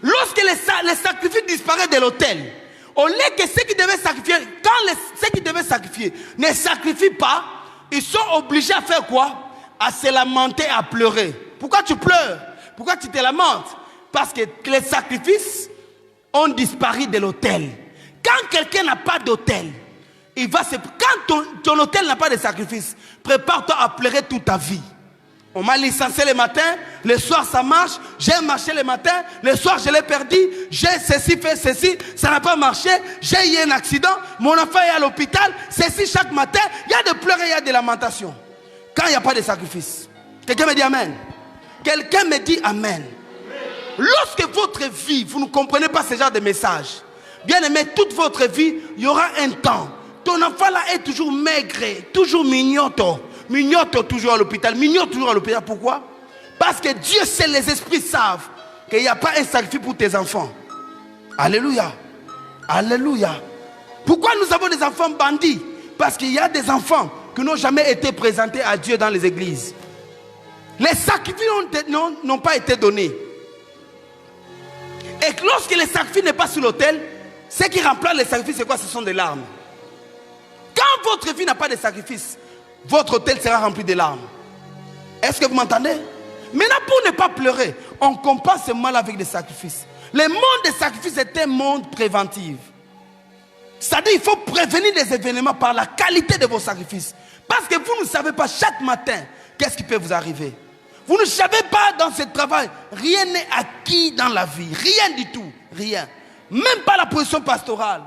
Lorsque les sacrifices disparaissent de l'autel, au lieu que ceux qui devaient sacrifier, quand ceux qui devaient sacrifier ne sacrifient pas, ils sont obligés à faire quoi? À se lamenter, à pleurer. Pourquoi tu pleures? Pourquoi tu te lamentes? Parce que les sacrifices ont disparu de l'autel. Quand quelqu'un n'a pas d'autel, Quand ton hôtel n'a pas de sacrifice, prépare-toi à pleurer toute ta vie. On m'a licencié le matin, le soir ça marche, j'ai marché le matin, le soir je l'ai perdu, j'ai ceci, fait ceci, ça n'a pas marché, j'ai eu un accident, mon enfant est à l'hôpital, ceci chaque matin, il y a de pleurs et il y a de lamentations. Quand il n'y a pas de sacrifice, quelqu'un me dit amen. Quelqu'un me dit amen. Lorsque votre vie, vous ne comprenez pas ce genre de message, bien aimé, toute votre vie, il y aura un temps. Ton enfant là est toujours maigre, toujours mignoto. Mignoto toujours à l'hôpital. Mignoto toujours à l'hôpital. Pourquoi? Parce que Dieu sait, les esprits savent qu'il n'y a pas un sacrifice pour tes enfants. Alléluia. Alléluia. Pourquoi nous avons des enfants bandits? Parce qu'il y a des enfants qui n'ont jamais été présentés à Dieu dans les églises. Les sacrifices n'ont pas été donnés. Et lorsque le sacrifice n'est pas sur l'autel, ce qui remplace les sacrifices, c'est quoi? Ce sont des larmes. Quand votre vie n'a pas de sacrifice, votre autel sera rempli de larmes. Est-ce que vous m'entendez? Maintenant, pour ne pas pleurer, on compense ce mal avec des sacrifices. Le monde des sacrifices est un monde préventif. C'est-à-dire qu'il faut prévenir des événements par la qualité de vos sacrifices. Parce que vous ne savez pas chaque matin qu'est-ce qui peut vous arriver. Vous ne savez pas dans ce travail, rien n'est acquis dans la vie. Rien du tout. Rien. Même pas la position pastorale.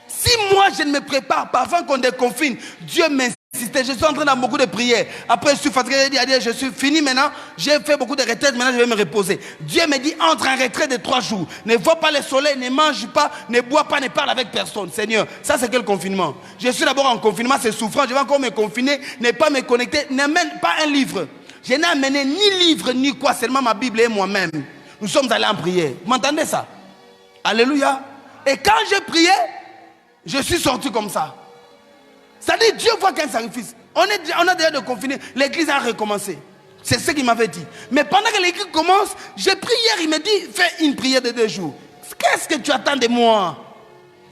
Si moi je ne me prépare pas avant qu'on déconfine, Dieu m'insiste. Je suis en train de beaucoup de prières. Après je suis fatigué, je suis fini maintenant. J'ai fait beaucoup de retraites, maintenant je vais me reposer. Dieu me dit entre en retraite de 3 jours. Ne vois pas le soleil, ne mange pas, ne bois pas, ne parle avec personne. Seigneur, ça c'est quel confinement? Je suis d'abord en confinement, c'est souffrant. Je vais encore me confiner, ne pas me connecter, n'amène pas un livre. Je n'ai amené ni livre ni quoi, seulement ma Bible et moi-même. Nous sommes allés en prière. Vous m'entendez ça? Alléluia. Et quand j'ai prié, je suis sorti comme ça. C'est-à-dire Dieu voit qu'un sacrifice. On a déjà de confiner. L'église a recommencé. C'est ce qu'il m'avait dit. Mais pendant que l'église commence, j'ai prié hier, il me dit, fais une prière de 2 jours. Qu'est-ce que tu attends de moi?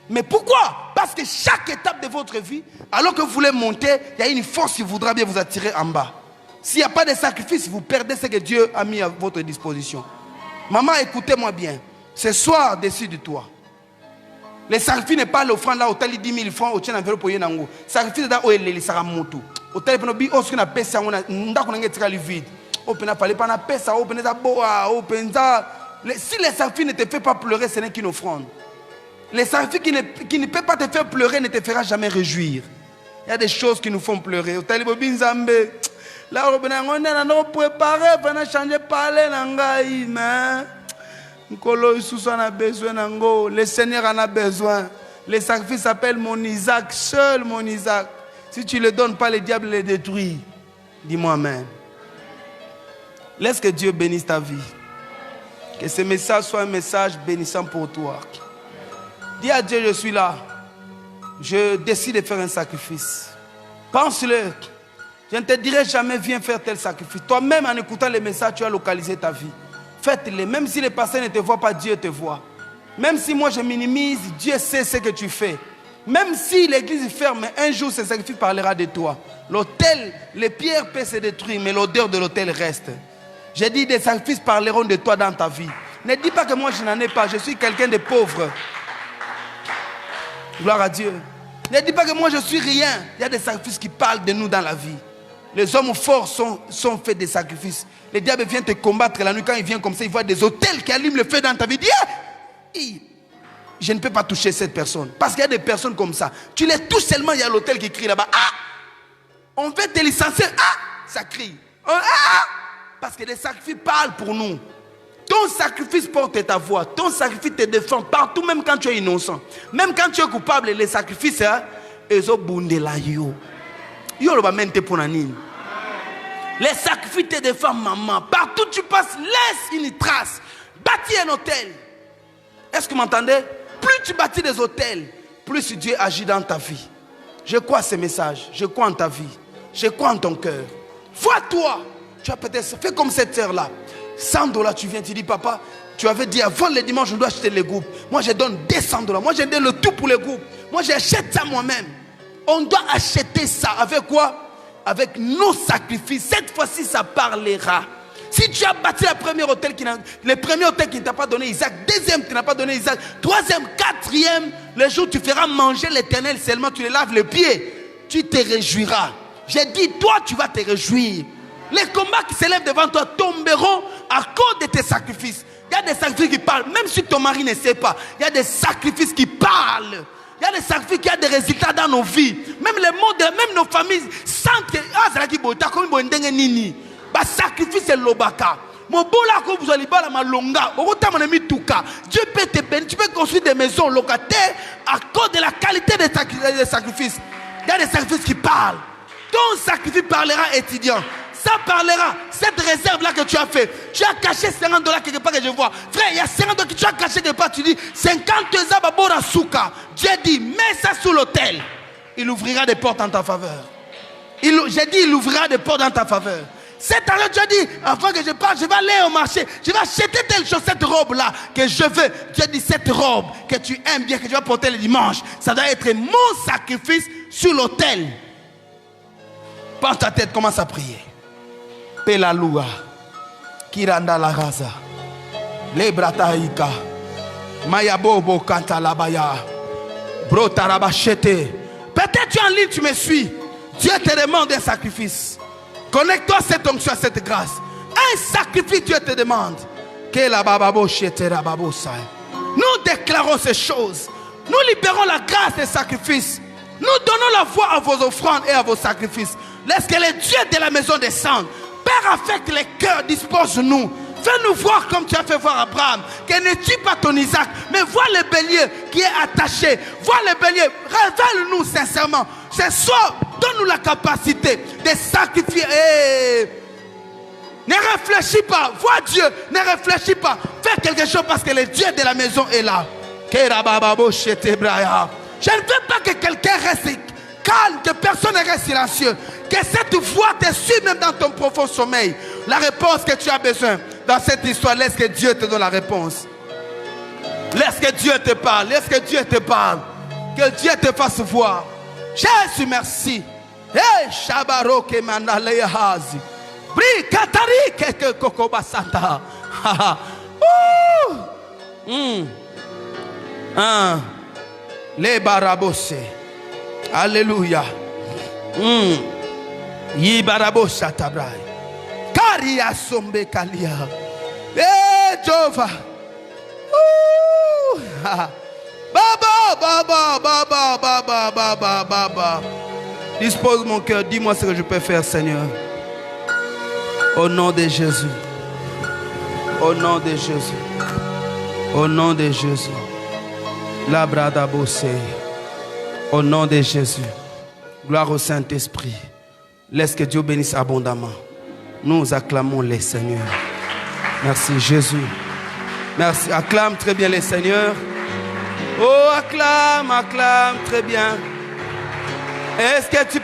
Mais pourquoi? Parce que chaque étape de votre vie, alors que vous voulez monter, il y a une force qui voudra bien vous attirer en bas. S'il n'y a pas de sacrifice, vous perdez ce que Dieu a mis à votre disposition. Maman, écoutez-moi bien. Ce soir, dessus de toi. Le sacrifice n'est pas l'offrande là, au tali 10 000 francs, au tien enveloppe pour yenango. Sacrifice là, où il est, ça ramoto. Au tali penobi, au ce qu'on a pèsé, on a n'dakonenge tirali vide. Au pena fallait pas na pèsé, au pena za boa, au pena. Si le sacrifice ne te fait pas pleurer, ce n'est qu'une offrande. Le sacrifice qui ne peut pas te faire pleurer ne te fera jamais réjouir. Il y a des choses qui nous font pleurer. Au tali bobi nzambe. Là, on a préparé, on a changé parler nangaï, mais. Le Seigneur en a besoin. Le sacrifice s'appelle mon Isaac, seul mon Isaac. Si tu ne le donnes pas, le diable le détruit. Dis-moi amen. Laisse que Dieu bénisse ta vie. Que ce message soit un message bénissant pour toi. Dis à Dieu, je suis là. Je décide de faire un sacrifice. Pense-le. Je ne te dirai jamais, viens faire tel sacrifice. Toi-même, en écoutant les messages, tu as localisé ta vie. Faites-les. Même si les pasteurs ne te voient pas, Dieu te voit. Même si moi je minimise, Dieu sait ce que tu fais. Même si l'église ferme, un jour ce sacrifice parlera de toi. L'autel, les pierres peuvent se détruire, mais l'odeur de l'autel reste. J'ai dit, des sacrifices parleront de toi dans ta vie. Ne dis pas que moi je n'en ai pas, je suis quelqu'un de pauvre. Gloire à Dieu. Ne dis pas que moi je suis rien. Il y a des sacrifices qui parlent de nous dans la vie. Les hommes forts sont faits des sacrifices. Le diable vient te combattre la nuit. Quand il vient comme ça, il voit des autels qui allument le feu dans ta vie. Dis, je ne peux pas toucher cette personne. Parce qu'il y a des personnes comme ça. Tu les touches seulement, il y a l'autel qui crie là-bas. Ah! On veut te licencier. Ah! Ça crie. Ah! Parce que les sacrifices parlent pour nous. Ton sacrifice porte ta voix. Ton sacrifice te défend partout, même quand tu es innocent. Même quand tu es coupable, les sacrifices, ils ont bondé la yo. Les sacrifices te défendent, maman. Partout tu passes, laisse une trace. Bâtis un hôtel. Est-ce que vous m'entendez? Plus tu bâtis des hôtels, plus Dieu agit dans ta vie. Je crois à ce message. Je crois en ta vie. Je crois en ton cœur. Vois-toi. Tu as peut-être fait comme cette sœur-là. $100, tu viens, tu dis, papa, tu avais dit avant le dimanche, je dois acheter les groupes. Moi, je donne $200. Moi, je donne le tout pour les groupes. Moi, j'achète ça moi-même. On doit acheter ça. Avec quoi? Avec nos sacrifices. Cette fois-ci, ça parlera. Si tu as bâti le premier hôtel qui ne t'a pas donné Isaac, deuxième qui n'a pas donné Isaac, troisième, quatrième, le jour où tu feras manger l'Éternel seulement, tu les laves les pieds, tu te réjouiras. J'ai dit, toi, tu vas te réjouir. Les combats qui s'élèvent devant toi tomberont à cause de tes sacrifices. Il y a des sacrifices qui parlent, même si ton mari ne sait pas. Il y a des sacrifices qui parlent. Il y a des sacrifices qui ont des résultats dans nos vies. Même les mots même nos familles sentent que sacrifice c'est l'obaka. Dieu peut te bénir. Tu peux construire des maisons locataires à cause de la qualité des sacrifices. Il y a des sacrifices qui parlent. Ton sacrifice parlera, étudiant. Ça parlera. Cette réserve-là que tu as fait. Tu as caché $50 quelque part que je vois. Frère, il y a $50 que tu as caché quelque part. Tu dis 50 zababora souka. Dieu dit, mets ça sous l'autel. Il ouvrira des portes en ta faveur. J'ai dit, il ouvrira des portes en ta faveur. Cette année, tu as dit, avant que je parte, je vais aller au marché. Je vais acheter telle chose, cette robe-là que je veux. Dieu dit, cette robe que tu aimes bien, que tu vas porter le dimanche, ça doit être mon sacrifice sur l'autel. Pense ta tête, commence à prier. Pelalua, Kiranda la raza, Lebrataïka, Mayabobo Kanta labaya, Brotarabachete. Peut-être tu es en ligne, tu me suis. Dieu te demande un sacrifice. Connecte-toi à cette onction, à cette grâce. Un sacrifice, Dieu te demande. Nous déclarons ces choses. Nous libérons la grâce des sacrifices. Nous donnons la voix à vos offrandes et à vos sacrifices. Laisse que les dieux de la maison descendent. Père, affecte les cœurs, dispose-nous. Fais-nous voir comme tu as fait voir Abraham. Que ne tue pas ton Isaac, mais vois le bélier qui est attaché. Vois le bélier. Révèle-nous sincèrement. Ce soir, donne-nous la capacité de sacrifier. Ne réfléchis pas. Vois Dieu. Ne réfléchis pas. Fais quelque chose parce que le Dieu de la maison est là. Je ne veux pas que quelqu'un reste calme, que personne ne reste silencieux. Que cette voix te suive même dans ton profond sommeil. La réponse que tu as besoin dans cette histoire, laisse que Dieu te donne la réponse. Laisse que Dieu te parle. Laisse que Dieu te parle. Que Dieu te fasse voir. Jésus, merci. Hey, Shabaro ke mandaleya hazi. Bri katari ke kokobasata. Les barabose. Alléluia. Yibarabosha tabrai. Karia sombe kalia. Eh, Jova. Baba. Dispose mon cœur. Dis-moi ce que je peux faire, Seigneur. Au nom de Jésus. Au nom de Jésus. Au nom de Jésus. La brada bossé. Au nom de Jésus. Gloire au Saint-Esprit. Laisse que Dieu bénisse abondamment. Nous acclamons les Seigneurs. Merci Jésus. Merci. Acclame très bien les Seigneurs. Oh, acclame, très bien. Est-ce que tu